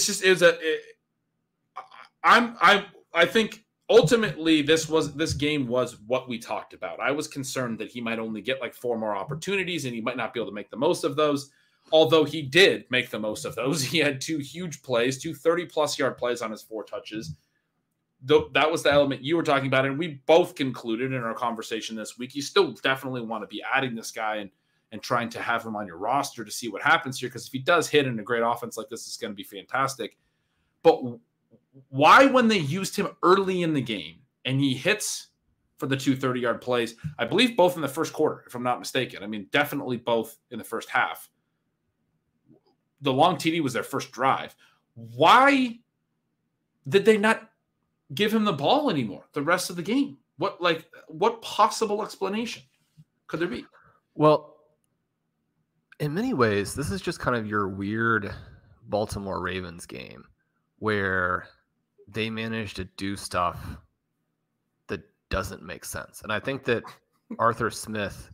I think ultimately this game was what we talked about. I was concerned that he might only get like 4 more opportunities and he might not be able to make the most of those. Although he did make the most of those. He had 2 huge plays, 2 30-plus yard plays on his 4 touches. That was the element you were talking about, and we both concluded in our conversation this week, you still definitely want to be adding this guy and trying to have him on your roster to see what happens here, because if he does hit in a great offense like this, it's going to be fantastic. But why, when they used him early in the game and he hits for the 2 30-yard plays, I believe both in the first quarter, if I'm not mistaken. I mean, definitely both in the first half. The long TD was their first drive. Why did they not give him the ball anymore the rest of the game? What possible explanation could there be? Well, in many ways, this is just kind of your weird Baltimore Ravens game where they manage to do stuff that doesn't make sense. And I think that Arthur Smith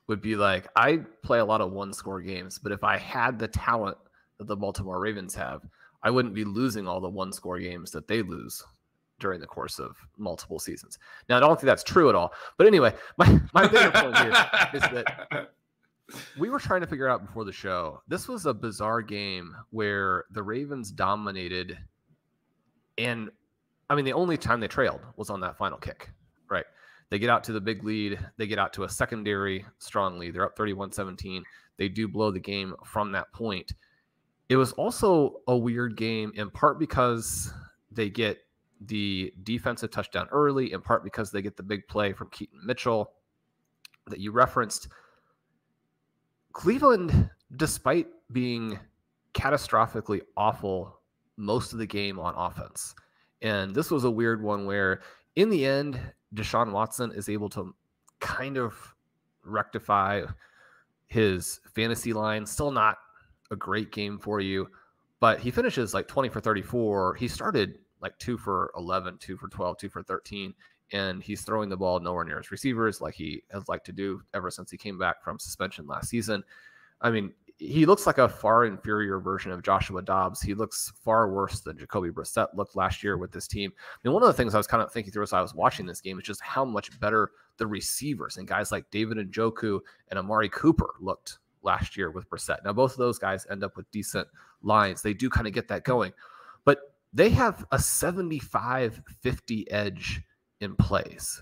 would be like, I play a lot of 1-score games, but if I had the talent that the Baltimore Ravens have, I wouldn't be losing all the 1-score games that they lose during the course of multiple seasons. Now, I don't think that's true at all. But anyway, my bigger point here is that we were trying to figure out before the show, this was a bizarre game where the Ravens dominated. And, I mean, the only time they trailed was on that final kick, right? They get out to the big lead. They get out to a secondary strong lead. They're up 31-17. They do blow the game from that point. It was also a weird game, in part because they get the defensive touchdown early, in part because they get the big play from Keaton Mitchell that you referenced. Cleveland, despite being catastrophically awful most of the game on offense, and this was a weird one where, in the end, Deshaun Watson is able to kind of rectify his fantasy line. Still not a great game for you, but he finishes like 20 for 34. He started like 2 for 11, 2 for 12, 2 for 13, and he's throwing the ball nowhere near his receivers like he has liked to do ever since he came back from suspension last season. I mean, he looks like a far inferior version of Joshua Dobbs. He looks far worse than Jacoby Brissett looked last year with this team. And one of the things I was kind of thinking through as I was watching this game is just how much better the receivers and guys like David Njoku and Amari Cooper looked last year with Brissett. Now, both of those guys end up with decent lines. They do kind of get that going. But they have a 75-50 edge in plays.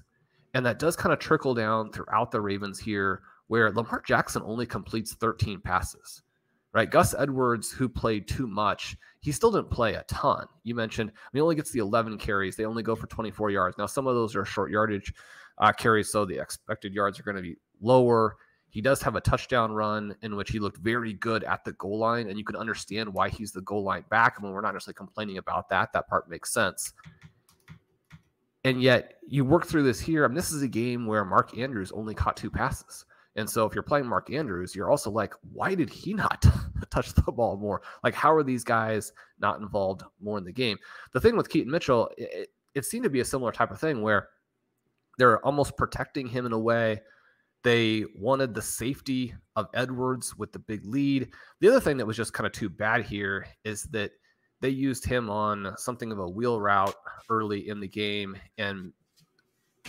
And that does kind of trickle down throughout the Ravens here, where Lamar Jackson only completes 13 passes. right? Gus Edwards, who played too much, he still didn't play a ton. You mentioned, he only gets the 11 carries. They only go for 24 yards. Now, some of those are short yardage carries, so the expected yards are going to be lower. He does have a touchdown run in which he looked very good at the goal line, and you can understand why he's the goal line back. I mean, we're not necessarily complaining about that. That part makes sense. And yet, you work through this here. I mean, this is a game where Mark Andrews only caught 2 passes. And so if you're playing Mark Andrews, you're also like, why did he not touch the ball more? Like, how are these guys not involved more in the game? The thing with Keaton Mitchell, it seemed to be a similar type of thing where they're almost protecting him in a way. They wanted the safety of Edwards with the big lead. The other thing that was just kind of too bad here is that they used him on something of a wheel route early in the game, and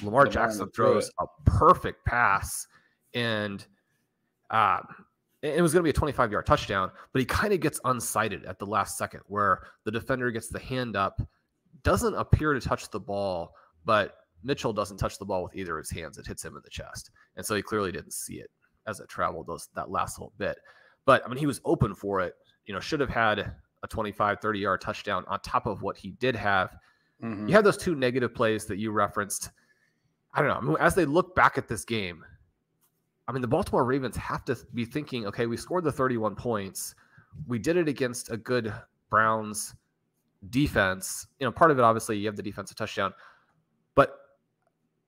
Lamar Jackson throws a perfect pass, and it was going to be a 25-yard touchdown, but he kind of gets unsighted at the last second where the defender gets the hand up, doesn't appear to touch the ball, but Mitchell doesn't touch the ball with either of his hands. It hits him in the chest. And so he clearly didn't see it as it traveled that last little bit. But, I mean, he was open for it. Should have had a 25, 30-yard touchdown on top of what he did have. Mm-hmm. You had those 2 negative plays that you referenced. I don't know. I mean, as they look back at this game, I mean, the Baltimore Ravens have to be thinking, okay, we scored the 31 points. We did it against a good Browns defense. Part of it, obviously, you have the defensive touchdown. But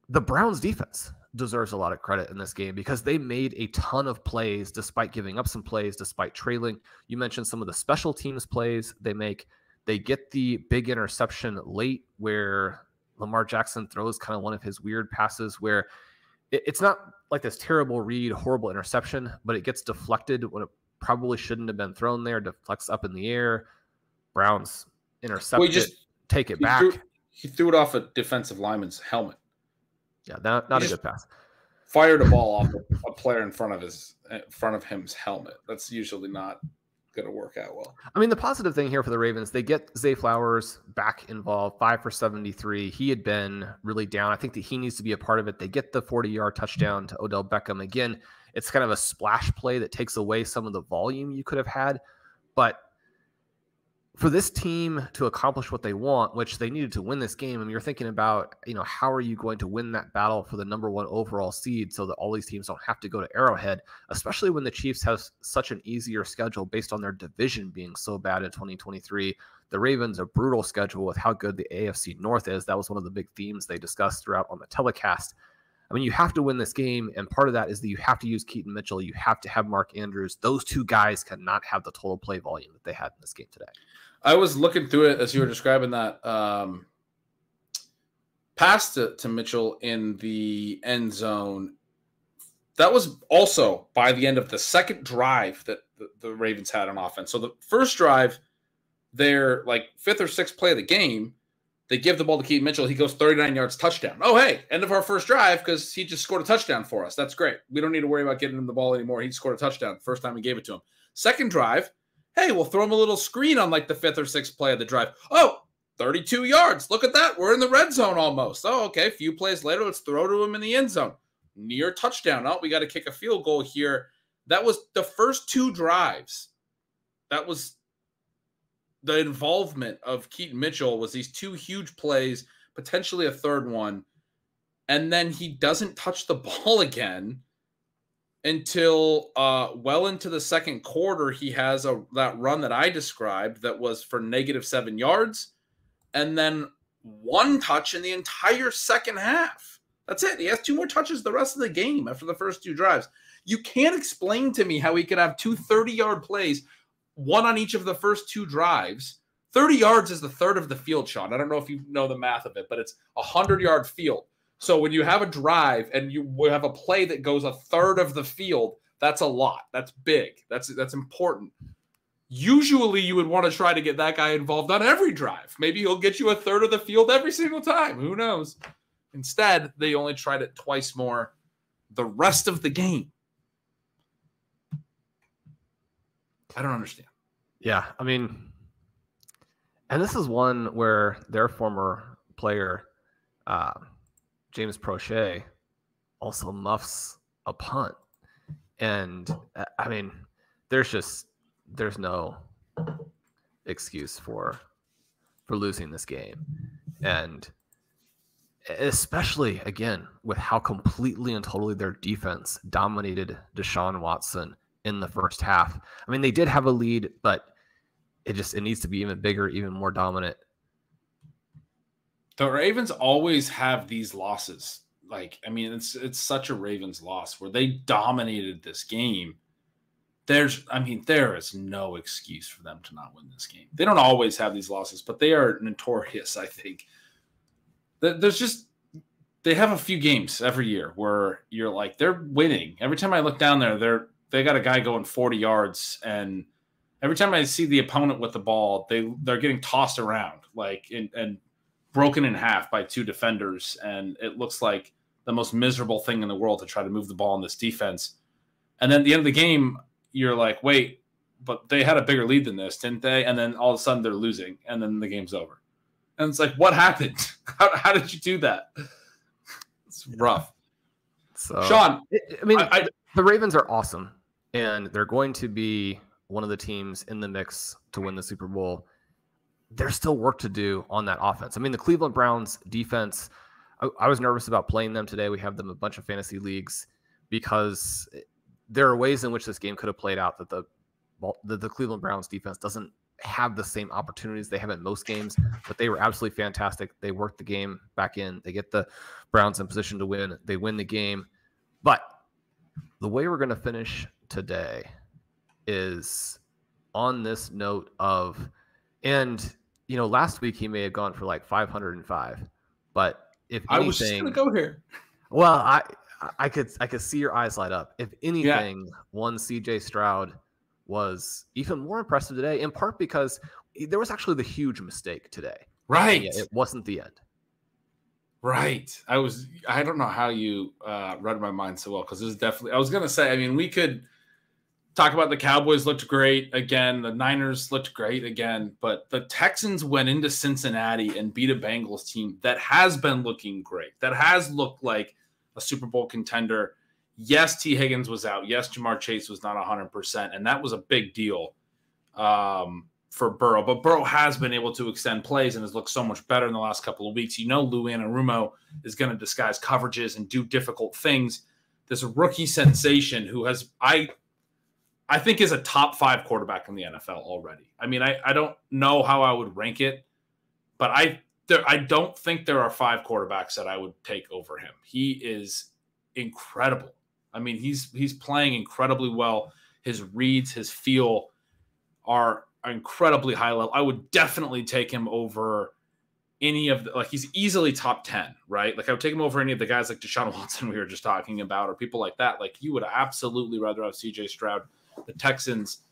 the Browns defense deserves a lot of credit in this game because they made a ton of plays despite giving up some plays, despite trailing. You mentioned some of the special teams plays they make. They get the big interception late where Lamar Jackson throws kind of one of his weird passes where it's not like this terrible read, horrible interception, but it gets deflected when it probably shouldn't have been thrown there, deflects up in the air. Browns intercept it, take it back. He threw it off a defensive lineman's helmet. Yeah, not a good pass. Fired a ball off a player in front of him's helmet. That's usually not going to work out well. I mean, the positive thing here for the Ravens, they get Zay Flowers back involved, 5 for 73. He had been really down. I think that he needs to be a part of it. They get the 40-yard touchdown to Odell Beckham. Again, it's kind of a splash play that takes away some of the volume you could have had. But for this team to accomplish what they want, which they needed to win this game, and you're thinking about, how are you going to win that battle for the number 1 overall seed so that all these teams don't have to go to Arrowhead, especially when the Chiefs have such an easier schedule based on their division being so bad in 2023. The Ravens, a brutal schedule with how good the AFC North is. That was one of the big themes they discussed throughout on the telecast. I mean, you have to win this game, and part of that is that you have to use Keaton Mitchell. You have to have Mark Andrews. Those 2 guys cannot have the total play volume that they had in this game today. I was looking through it as you were describing that pass to Mitchell in the end zone. That was also by the end of the second drive that the Ravens had on offense. So the first drive, their 5th or 6th play of the game, they give the ball to Keaton Mitchell. He goes 39 yards, touchdown. Oh, hey, end of our first drive because he just scored a touchdown for us. That's great. We don't need to worry about getting him the ball anymore. He scored a touchdown the first time we gave it to him. Second drive, hey, we'll throw him a little screen on the 5th or 6th play of the drive. Oh, 32 yards. Look at that. We're in the red zone almost. Oh, okay. A few plays later, let's throw to him in the end zone. Near touchdown. Oh, we got to kick a field goal here. That was the first 2 drives. That was the involvement of Keaton Mitchell was these 2 huge plays, potentially a third one. And then he doesn't touch the ball again until well into the second quarter. He has that run that I described that was for -7 yards, and then 1 touch in the entire second half. That's it. He has 2 more touches the rest of the game after the first 2 drives. You can't explain to me how he could have 2 30-yard plays, 1 on each of the first 2 drives. 30 yards is the third of the field, Sean. I don't know if you know the math of it, but it's a 100-yard field. So when you have a drive and you have a play that goes a third of the field, that's a lot. That's big. That's important. Usually you would want to try to get that guy involved on every drive. Maybe he'll get you a third of the field every single time. Who knows? Instead, they only tried it twice more the rest of the game. I don't understand. Yeah, I mean, and this is one where their former player, James Prochet, also muffs a punt. And, I mean, there's just there's no excuse for losing this game. And especially, again, with how completely and totally their defense dominated Deshaun Watson in the first half. I mean, they did have a lead, but it needs to be even bigger, even more dominant. The Ravens always have these losses. Like, I mean, it's such a Ravens loss where they dominated this game. There is no excuse for them to not win this game. They don't always have these losses, but they are notorious, I think. They have a few games every year where you're like, they're winning. Every time I look down there, they got a guy going 40 yards, and every time I see the opponent with the ball, they're getting tossed around and broken in half by two defenders, and it looks like the most miserable thing in the world to try to move the ball in this defense. And then at the end of the game, you're like, wait, but they had a bigger lead than this, didn't they? And then all of a sudden they're losing, and then the game's over. And it's like, what happened? How did you do that? It's rough. So, Shawn, the Ravens are awesome, and they're going to be one of the teams in the mix to win the Super Bowl. There's still work to do on that offense. I mean, the Cleveland Browns defense, I was nervous about playing them today. We have them in a bunch of fantasy leagues because there are ways in which this game could have played out that the Cleveland Browns defense doesn't have the same opportunities they have in most games, but they were absolutely fantastic. They worked the game back in. They get the Browns in position to win. They win the game. But the way we're going to finish today is on this note of, and last week he may have gone for like 505, but if anything, I was just going to go here. Well, I could see your eyes light up. If anything, one CJ Stroud was even more impressive today, in part because there was actually the huge mistake today. Right. It wasn't the end. Right. I don't know how you read my mind so well, because it was definitely, I was going to say, I mean, we could talk about the Cowboys looked great again. The Niners looked great again, but the Texans went into Cincinnati and beat a Bengals team that has been looking great, that has looked like a Super Bowl contender. Yes, T. Higgins was out. Yes, Ja'Marr Chase was not 100%, and that was a big deal for Burrow. But Burrow has been able to extend plays and has looked so much better in the last couple of weeks. Lou Anarumo is going to disguise coverages and do difficult things. This rookie sensation who has, I think, is a top 5 quarterback in the NFL already. I mean, I don't know how I would rank it, but I don't think there are 5 quarterbacks that I would take over him. He is incredible. I mean, he's playing incredibly well. His reads, his feel are incredibly high level. I would definitely take him over any of the, he's easily top 10, right? I would take him over any of the guys like Deshaun Watson we were just talking about, or people like that. You would absolutely rather have CJ Stroud. The Texans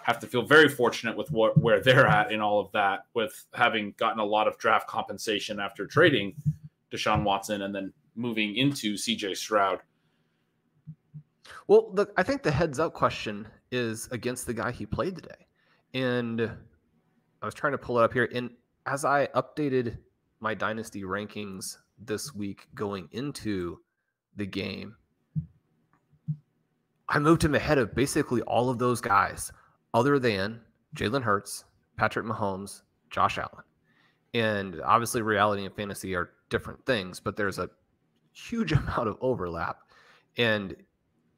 have to feel very fortunate with where they're at in all of that, with having gotten a lot of draft compensation after trading Deshaun Watson and then moving into CJ Stroud. Well, I think the heads up question is against the guy he played today. And I was trying to pull it up here. And as I updated my dynasty rankings this week going into the game, I moved him ahead of basically all of those guys other than Jalen Hurts, Patrick Mahomes, Josh Allen. And obviously reality and fantasy are different things, but there's a huge amount of overlap. And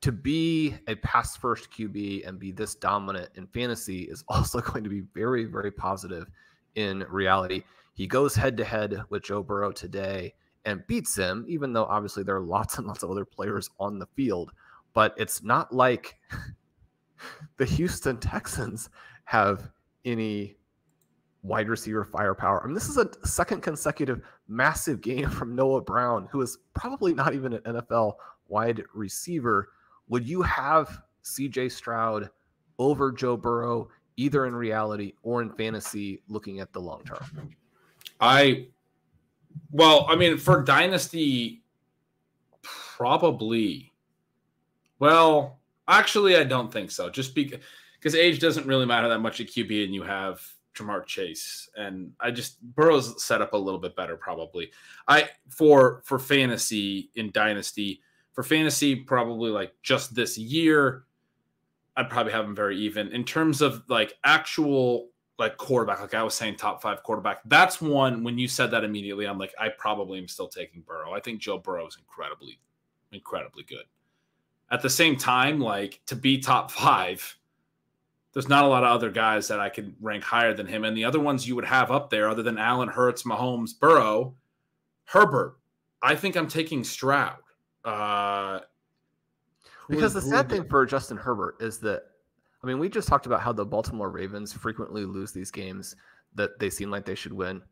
to be a pass first QB and be this dominant in fantasy is also going to be very, very positive in reality. He goes head to head with Joe Burrow today and beats him, even though obviously there are lots and lots of other players on the field. But it's not like the Houston Texans have any wide receiver firepower. I mean, this is a second consecutive massive game from Noah Brown, who is probably not even an NFL wide receiver. Would you have CJ Stroud over Joe Burrow, either in reality or in fantasy, looking at the long term? For dynasty, probably. Well, actually, I don't think so. Just because age doesn't really matter that much at QB, and you have Ja'Marr Chase, and Burrow's set up a little bit better probably. For fantasy in dynasty, for fantasy probably just this year, I'd probably have him very even. In terms of like actual like quarterback, like I was saying, top 5 quarterback, that's one. When you said that immediately, I'm like, I probably am still taking Burrow. I think Joe Burrow is incredibly good. At the same time, like to be top 5, there's not a lot of other guys that I could rank higher than him. And the other ones you would have up there, other than Allen, Hurts, Mahomes, Burrow, Herbert, I think I'm taking Stroud. Because the sad thing for Justin Herbert is that, I mean, we just talked about how the Baltimore Ravens frequently lose these games that they seem like they should win.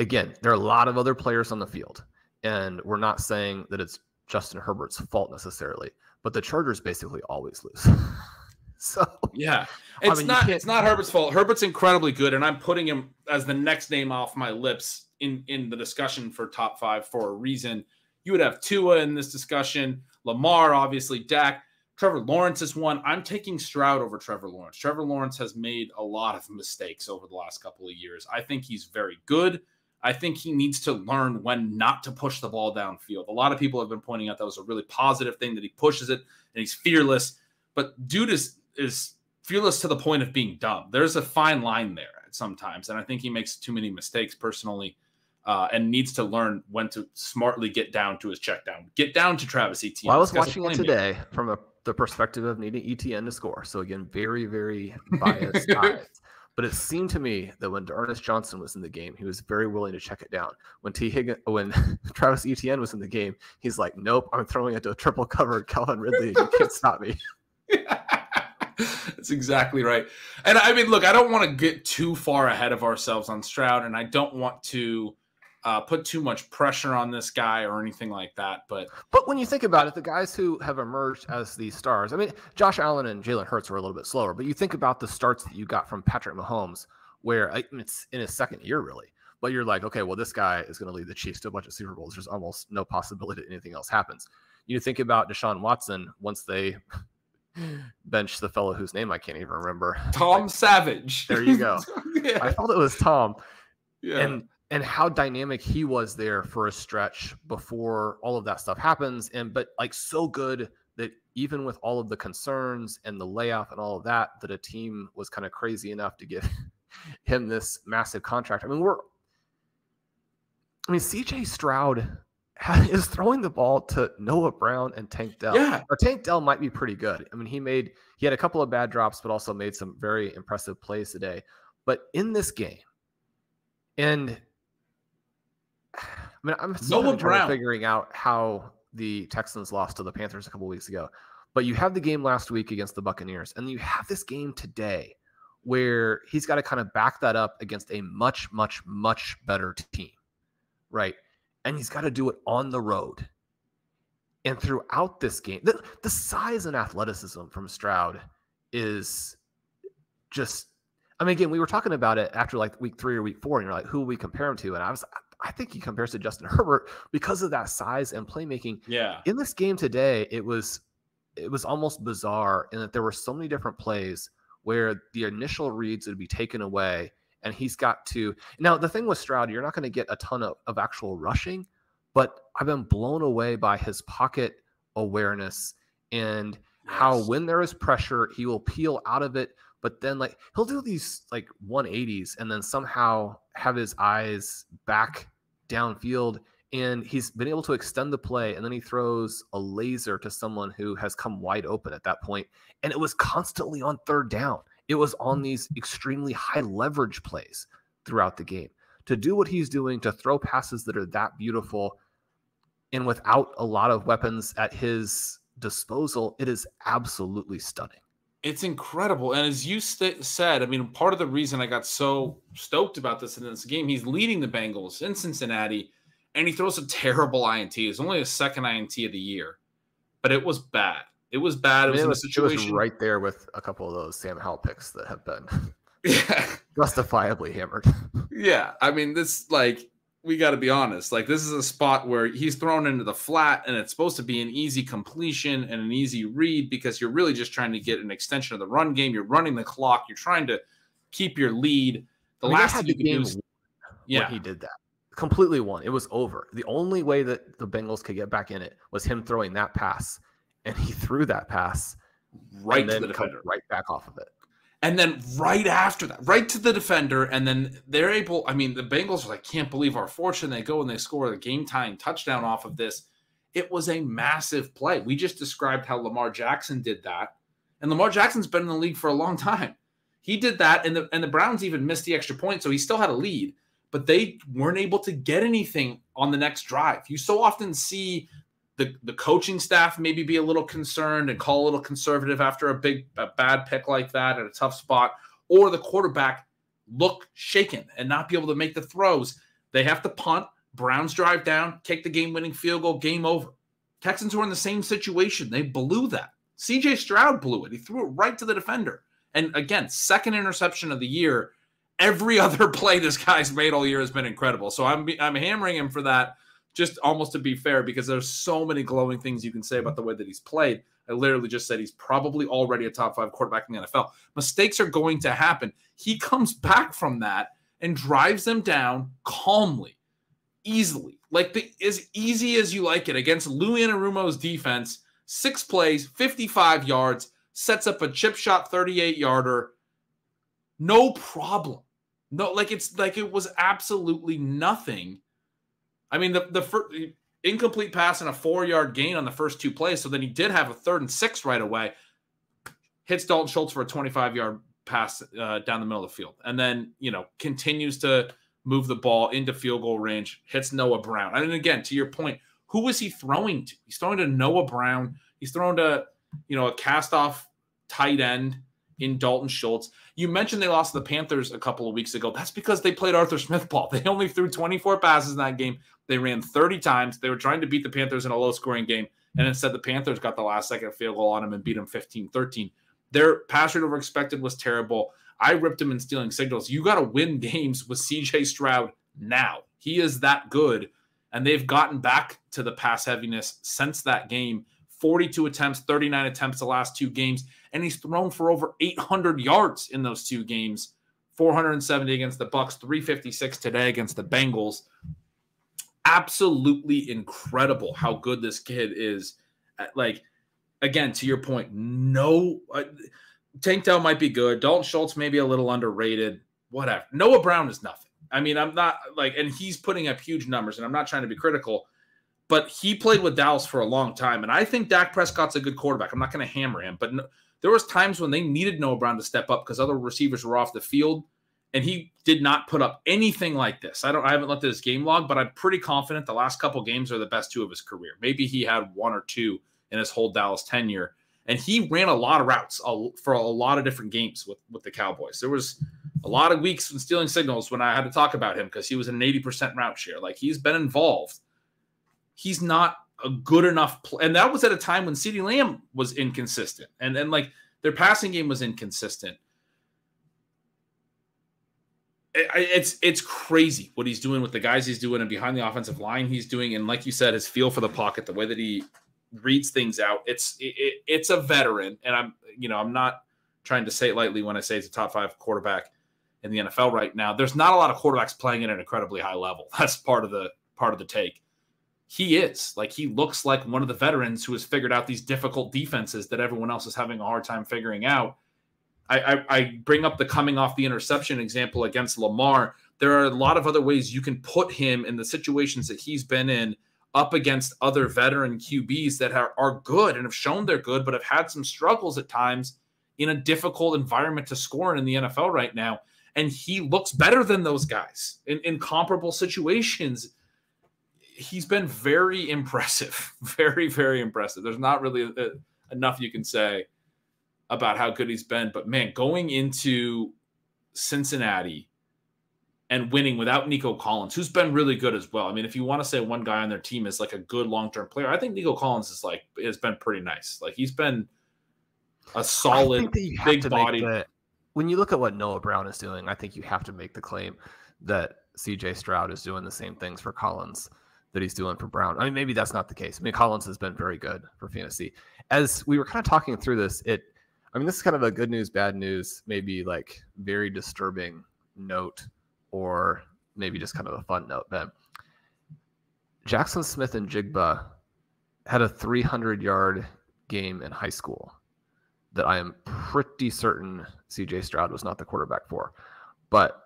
Again, there are a lot of other players on the field, and we're not saying that it's Justin Herbert's fault necessarily, but the Chargers basically always lose. So yeah, it's not Herbert's fault. Herbert's incredibly good, and I'm putting him as the next name off my lips in the discussion for top 5 for a reason. You would have Tua in this discussion, Lamar, obviously, Dak. Trevor Lawrence is one. I'm taking Stroud over Trevor Lawrence. Trevor Lawrence has made a lot of mistakes over the last couple of years. I think he's very good. I think he needs to learn when not to push the ball downfield. A lot of people have been pointing out that was a really positive thing, that he pushes it and he's fearless. But dude is fearless to the point of being dumb. There's a fine line there sometimes, and I think he makes too many mistakes personally. And needs to learn when to smartly get down to his check down. Get down to Travis Etienne. Well, I was watching it today from the perspective of needing Etienne to score. So again, very, very biased eyes. But it seemed to me that when Ernest Johnson was in the game, he was very willing to check it down. When Travis Etienne was in the game, he's like, nope, I'm throwing it to a triple covered Calvin Ridley. You can't stop me. That's exactly right. And I mean, look, I don't want to get too far ahead of ourselves on Stroud, and I don't want to put too much pressure on this guy or anything like that. But when you think about it, the guys who have emerged as the stars, I mean, Josh Allen and Jalen Hurts were a little bit slower, but you think about the starts that you got from Patrick Mahomes, where it's in his second year, really. But you're like, okay, well, this guy is going to lead the Chiefs to a bunch of Super Bowls. There's almost no possibility that anything else happens. You think about Deshaun Watson once they bench the fellow whose name I can't even remember. Tom Savage. There you go. Yeah. I thought it was Tom. Yeah. And how dynamic he was there for a stretch before all of that stuff happens. But like so good that even with all of the concerns and the layoff and all of that, that a team was kind of crazy enough to give him this massive contract. I mean, CJ Stroud is throwing the ball to Noah Brown and Tank Dell. Yeah. Or Tank Dell might be pretty good. I mean, he had a couple of bad drops, but also made some very impressive plays today. But in this game, and I mean, I'm still figuring out how the Texans lost to the Panthers a couple weeks ago. But you have the game last week against the Buccaneers, and you have this game today where he's got to kind of back that up against a much, much, much better team, right? And he's got to do it on the road. And throughout this game, the size and athleticism from Stroud is just, I mean, again, we were talking about it after like week 3 or week 4, and you're like, who will we compare him to? And I think he compares to Justin Herbert because of that size and playmaking. Yeah. In this game today, it was almost bizarre in that there were so many different plays where the initial reads would be taken away, and he's got to. Now, the thing with Stroud, you're not going to get a ton of actual rushing, but I've been blown away by his pocket awareness and how when there is pressure, he will peel out of it. But then like he'll do these like 180s and then somehow have his eyes back downfield, and he's been able to extend the play, and then he throws a laser to someone who has come wide open at that point. And it was constantly on third down. It was on these extremely high leverage plays throughout the game. To do what he's doing, to throw passes that are that beautiful and without a lot of weapons at his disposal, it is absolutely stunning. It's incredible. And as you said, I mean, part of the reason I got so stoked about this in this game, he's leading the Bengals in Cincinnati, and he throws a terrible INT. It's only his second INT of the year, but it was bad. It was bad. It was in a situation. It was right there with a couple of those Sam Howell picks that have been justifiably hammered. Yeah. I mean, this, like, we got to be honest. Like, this is a spot where he's thrown into the flat, and it's supposed to be an easy completion and an easy read because you're really just trying to get an extension of the run game. You're running the clock. You're trying to keep your lead. Last thing you could do is, he did that. Completely won. It was over. The only way that the Bengals could get back in it was him throwing that pass, and he threw that pass right to the defender. Right back off of it. And then right after that, right to the defender, and then they're able – I mean, the Bengals were like, can't believe our fortune. They go and they score a game-tying touchdown off of this. It was a massive play. We just described how Lamar Jackson did that. And Lamar Jackson's been in the league for a long time. He did that, and the Browns even missed the extra point, so he still had a lead. But they weren't able to get anything on the next drive. You so often see the coaching staff maybe be a little concerned and call a little conservative after a bad pick like that at a tough spot, or the quarterback look shaken and not be able to make the throws. They have to punt. Browns drive down, kick the game-winning field goal, game over. Texans were in the same situation. They blew that. CJ Stroud blew it. He threw it right to the defender. And again, second interception of the year. Every other play this guy's made all year has been incredible. So I'm hammering him for that, just almost to be fair, because there's so many glowing things you can say about the way that he's played. I literally just said he's probably already a top 5 quarterback in the NFL. Mistakes are going to happen. He comes back from that and drives them down calmly, easily, like as easy as you like it, against Lou Anarumo's defense. 6 plays, 55 yards, sets up a chip shot 38-yarder. No problem. No, it was absolutely nothing. I mean, the first incomplete pass and a 4-yard gain on the first 2 plays. So then he did have a 3rd and 6 right away. Hits Dalton Schultz for a 25-yard pass down the middle of the field. And then, continues to move the ball into field goal range, hits Noah Brown. And again, to your point, who is he throwing to? He's throwing to Noah Brown. He's throwing to, a cast-off tight end in Dalton Schultz. You mentioned they lost to the Panthers a couple of weeks ago. That's because they played Arthur Smith ball. They only threw 24 passes in that game. They ran 30 times. They were trying to beat the Panthers in a low-scoring game, and instead the Panthers got the last-second field goal on them and beat them 15-13. Their pass rate over expected was terrible. I ripped them in stealing signals. You got to win games with CJ Stroud now. He is that good, and they've gotten back to the pass heaviness since that game. 42 attempts, 39 attempts the last 2 games, and he's thrown for over 800 yards in those 2 games. 470 against the Bucs, 356 today against the Bengals. Absolutely incredible how good this kid is. Again, to your point, Tank Dell might be good. Dalton Schultz may be a little underrated. Whatever. Noah Brown is nothing. I mean, I'm not and he's putting up huge numbers, and I'm not trying to be critical, but he played with Dallas for a long time, and I think Dak Prescott's a good quarterback. I'm not going to hammer him, but there was times when they needed Noah Brown to step up because other receivers were off the field, and he did not put up anything like this. I haven't looked at his game log, but I'm pretty confident the last couple games are the best 2 of his career. Maybe he had 1 or 2 in his whole Dallas tenure, and he ran a lot of routes for a lot of different games with the Cowboys. There was a lot of weeks in stealing signals when I had to talk about him because he was an 80% route share. He's been involved. He's not a good enough play. And that was at a time when CeeDee Lamb was inconsistent. And their passing game was inconsistent. It's crazy what he's doing with the guys he's doing and behind the offensive line he's doing. And like you said, his feel for the pocket, the way that he reads things out, it's a veteran. And I'm not trying to say it lightly when I say it's a top 5 quarterback in the NFL right now. There's not a lot of quarterbacks playing at an incredibly high level. That's part of the take. He is. He looks like one of the veterans who has figured out these difficult defenses that everyone else is having a hard time figuring out. I bring up the coming off the interception example against Lamar. There are a lot of other ways you can put him in the situations that he's been in up against other veteran QBs that are good and have shown they're good, but have had some struggles at times in a difficult environment to score in the NFL right now. And he looks better than those guys in comparable situations. He's been very impressive, very, very impressive. There's not really enough you can say about how good he's been. But, man, going into Cincinnati and winning without Nico Collins, who's been really good as well. I mean, if you want to say one guy on their team is a good long-term player, I think Nico Collins has been pretty nice. He's been a solid, big body. When you look at what Noah Brown is doing, I think you have to make the claim that CJ Stroud is doing the same things for Collins that he's doing for Brown. I mean, maybe that's not the case. I mean, Collins has been very good for fantasy. As we were kind of talking through this, this is kind of a good news, bad news, maybe very disturbing note, or maybe just kind of a fun note. Then Jackson Smith-Njigba had a 300-yard game in high school. that I am pretty certain CJ Stroud was not the quarterback for. But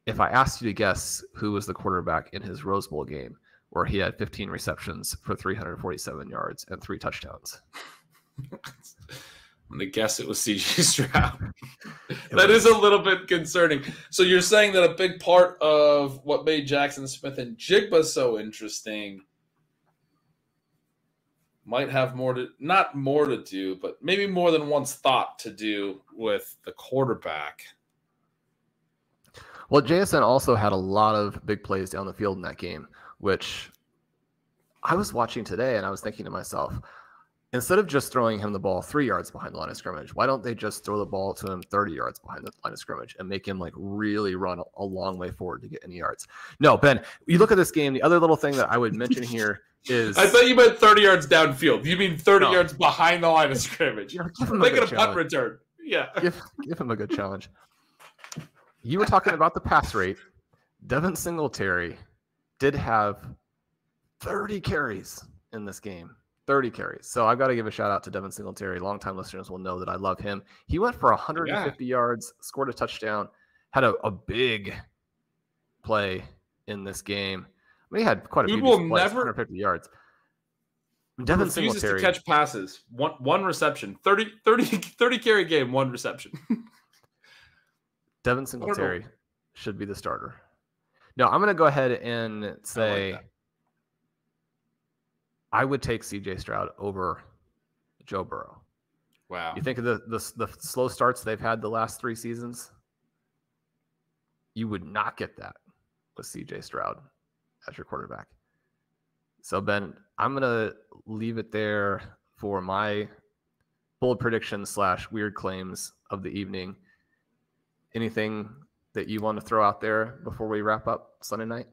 if I asked you to guess who was the quarterback in his Rose Bowl game where he had 15 receptions for 347 yards and 3 touchdowns? I'm going to guess it was CJ Stroud. That is a little bit concerning. So you're saying that a big part of what made Jackson Smith and Jigba so interesting might have not more to do, but maybe more than once thought to do with the quarterback. Well, JSN also had a lot of big plays down the field in that game, which I was watching today and I was thinking to myself, instead of just throwing him the ball 3 yards behind the line of scrimmage, why don't they just throw the ball to him 30 yards behind the line of scrimmage and make him like really run a long way forward to get any yards? No, Ben, you look at this game, the other little thing that I would mention here is... I thought you meant 30 yards downfield. You mean 30 yards behind the line of scrimmage. Make it a punt return. Yeah. Give him a good challenge. You were talking about the pass rate. Devin Singletary did have 30 carries in this game. 30 carries. So I've got to give a shout out to Devin Singletary. Longtime listeners will know that I love him. He went for 150 yards, scored a touchdown, had a big play in this game. I mean, he had quite a few plays, 150 yards. Devin refuses Singletary to catch passes. One reception. 30 carry game, 1 reception. Devin Singletary should be the starter. No, I'm going to go ahead and say I would take CJ Stroud over Joe Burrow. Wow. You think of the slow starts they've had the last 3 seasons? You would not get that with CJ Stroud as your quarterback. So, Ben, I'm going to leave it there for my bold predictions / weird claims of the evening. Anything that you want to throw out there before we wrap up Sunday night?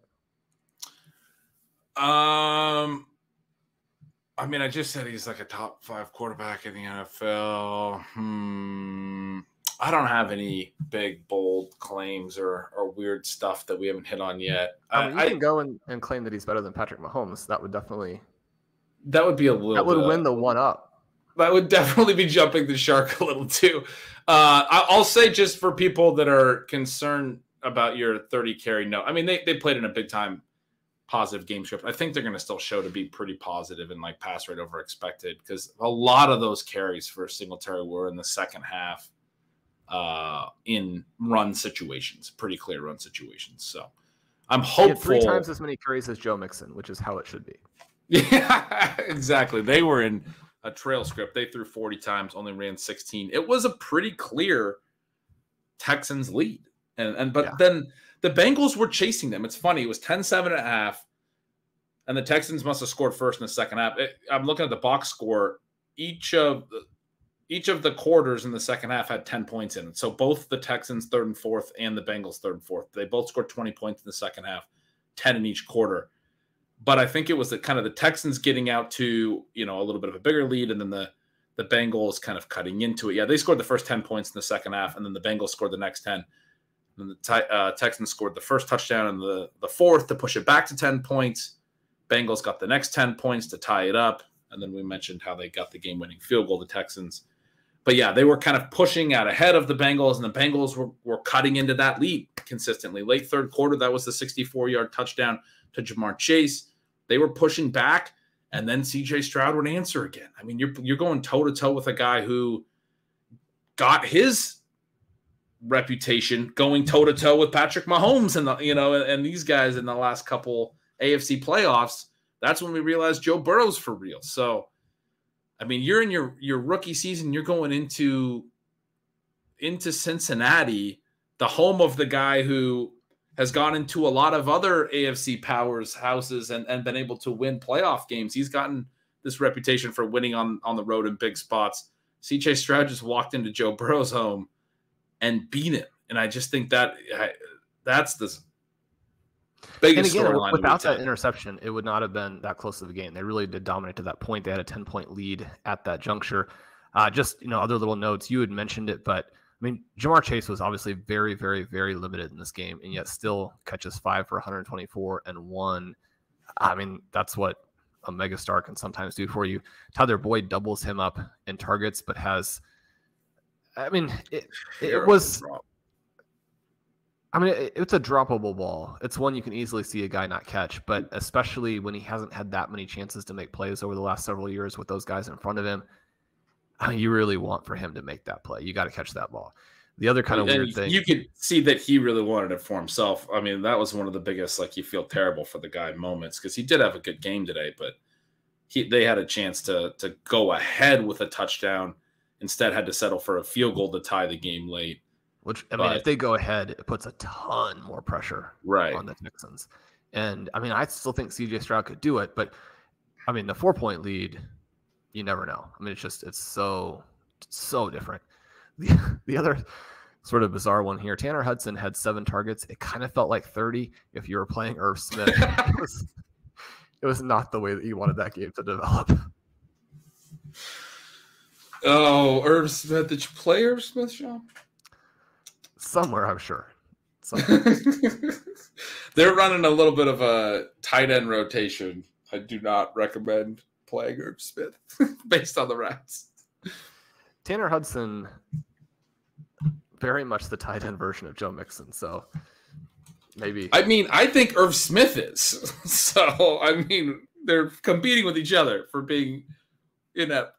I mean, I just said he's like a top 5 quarterback in the NFL. I don't have any big, bold claims or weird stuff that we haven't hit on yet. I mean, you can go and claim that he's better than Patrick Mahomes. That would definitely... That would be a little... That would win the one up. That would definitely be jumping the shark a little too. I'll say just for people that are concerned about your 30 carry, no. I mean, they played in a big-time positive game script. I think they're going to still show to be pretty positive and like pass rate over expected because a lot of those carries for Singletary were in the second half in run situations, pretty clear run situations. So I'm hopeful. He had 3 times as many carries as Joe Mixon, which is how it should be. Yeah, exactly. They were in a trail script. They threw 40 times, only ran 16. It was a pretty clear Texans lead. But then the Bengals were chasing them. It's funny. It was 10-7.5, and the Texans must have scored first in the second half. I'm looking at the box score. Each of the quarters in the second half had 10 points in it. So both the Texans 3rd and 4th and the Bengals 3rd and 4th. They both scored 20 points in the second half, 10 in each quarter. But I think it was the Texans getting out to, a little bit of a bigger lead, and then the Bengals kind of cutting into it. Yeah, they scored the first 10 points in the second half, and then the Bengals scored the next 10. And the Texans scored the first touchdown and the fourth to push it back to 10 points. Bengals got the next 10 points to tie it up. And then we mentioned how they got the game-winning field goal, the Texans. But, yeah, they were kind of pushing out ahead of the Bengals, and the Bengals were cutting into that lead consistently. Late third quarter, that was the 64-yard touchdown to Ja'Marr Chase. They were pushing back, and then C.J. Stroud would answer again. I mean, you're going toe-to-toe with a guy who got his reputation going toe-to-toe with Patrick Mahomes and these guys in the last couple AFC playoffs. That's when we realized Joe Burrow's for real. So, I mean, you're in your rookie season. You're going into Cincinnati, the home of the guy who has gone into a lot of other AFC houses and been able to win playoff games. He's gotten this reputation for winning on the road in big spots. C.J. Stroud just walked into Joe Burrow's home and beat him. And I just think that's the biggest storyline. Without that interception, it would not have been that close of a game. They really did dominate to that point. They had a 10-point lead at that juncture. Other little notes, you had mentioned it, but I mean, Ja'Marr Chase was obviously very, very, very limited in this game, and yet still catches 5 for 124 and 1. I mean, that's what a megastar can sometimes do for you. Tyler Boyd doubles him up in targets, but has I mean, it was. I mean, it's a droppable ball. It's one you can easily see a guy not catch, but especially when he hasn't had that many chances to make plays over the last several years with those guys in front of him. I mean, you really want for him to make that play. You got to catch that ball. The other kind of weird thing, you could see that he really wanted it for himself. I mean, that was one of the biggest, like, you feel terrible for the guy moments, because he did have a good game today, but they had a chance to go ahead with a touchdown. Instead, had to settle for a field goal to tie the game late. Which, I mean, if they go ahead, it puts a ton more pressure on the Texans. And, I mean, I still think C.J. Stroud could do it, but, I mean, the 4-point lead, you never know. I mean, it's so different. The other sort of bizarre one here, Tanner Hudson had 7 targets. It kind of felt like 30 if you were playing Irv Smith. It was not the way that you wanted that game to develop. Oh, Irv Smith. Did you play Irv Smith, Sean? Somewhere, I'm sure. They're running a little bit of a tight end rotation. I do not recommend playing Irv Smith based on the Rats. Tanner Hudson, very much the tight end version of Joe Mixon. So maybe. I mean, I think Irv Smith is. So, I mean, they're competing with each other for being inept.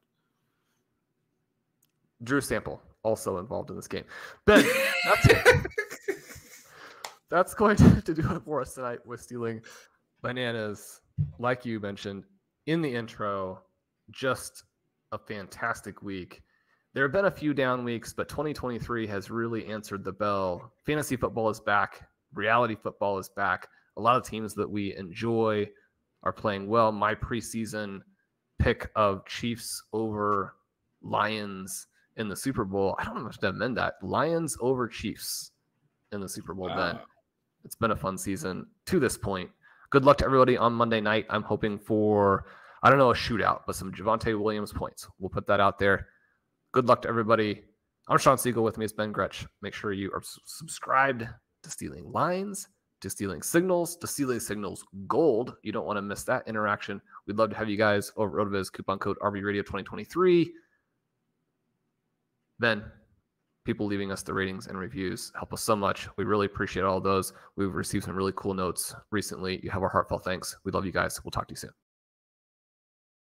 Drew Sample also involved in this game. Ben, that's going to do it for us tonight with Stealing Bananas. Like you mentioned in the intro, just a fantastic week. There have been a few down weeks, but 2023 has really answered the bell. Fantasy football is back. Reality football is back. A lot of teams that we enjoy are playing well. My preseason pick of Chiefs over Lions in the Super Bowl, I don't know how much to amend that. Lions over Chiefs in the Super Bowl, Ben. It's been a fun season to this point. Good luck to everybody on Monday night. I'm hoping for, I don't know, a shootout, but some Javonte Williams points. We'll put that out there. Good luck to everybody. I'm Shawn Siegele. With me is Ben Gretch. Make sure you are subscribed to Stealing Lines, to Stealing Signals, to Stealing Signals Gold. You don't want to miss that interaction. We'd love to have you guys over at RotoViz, coupon code RVRadio 2023. Ben, people leaving us the ratings and reviews help us so much. We really appreciate all of those. We've received some really cool notes recently. You have our heartfelt thanks. We love you guys. We'll talk to you soon.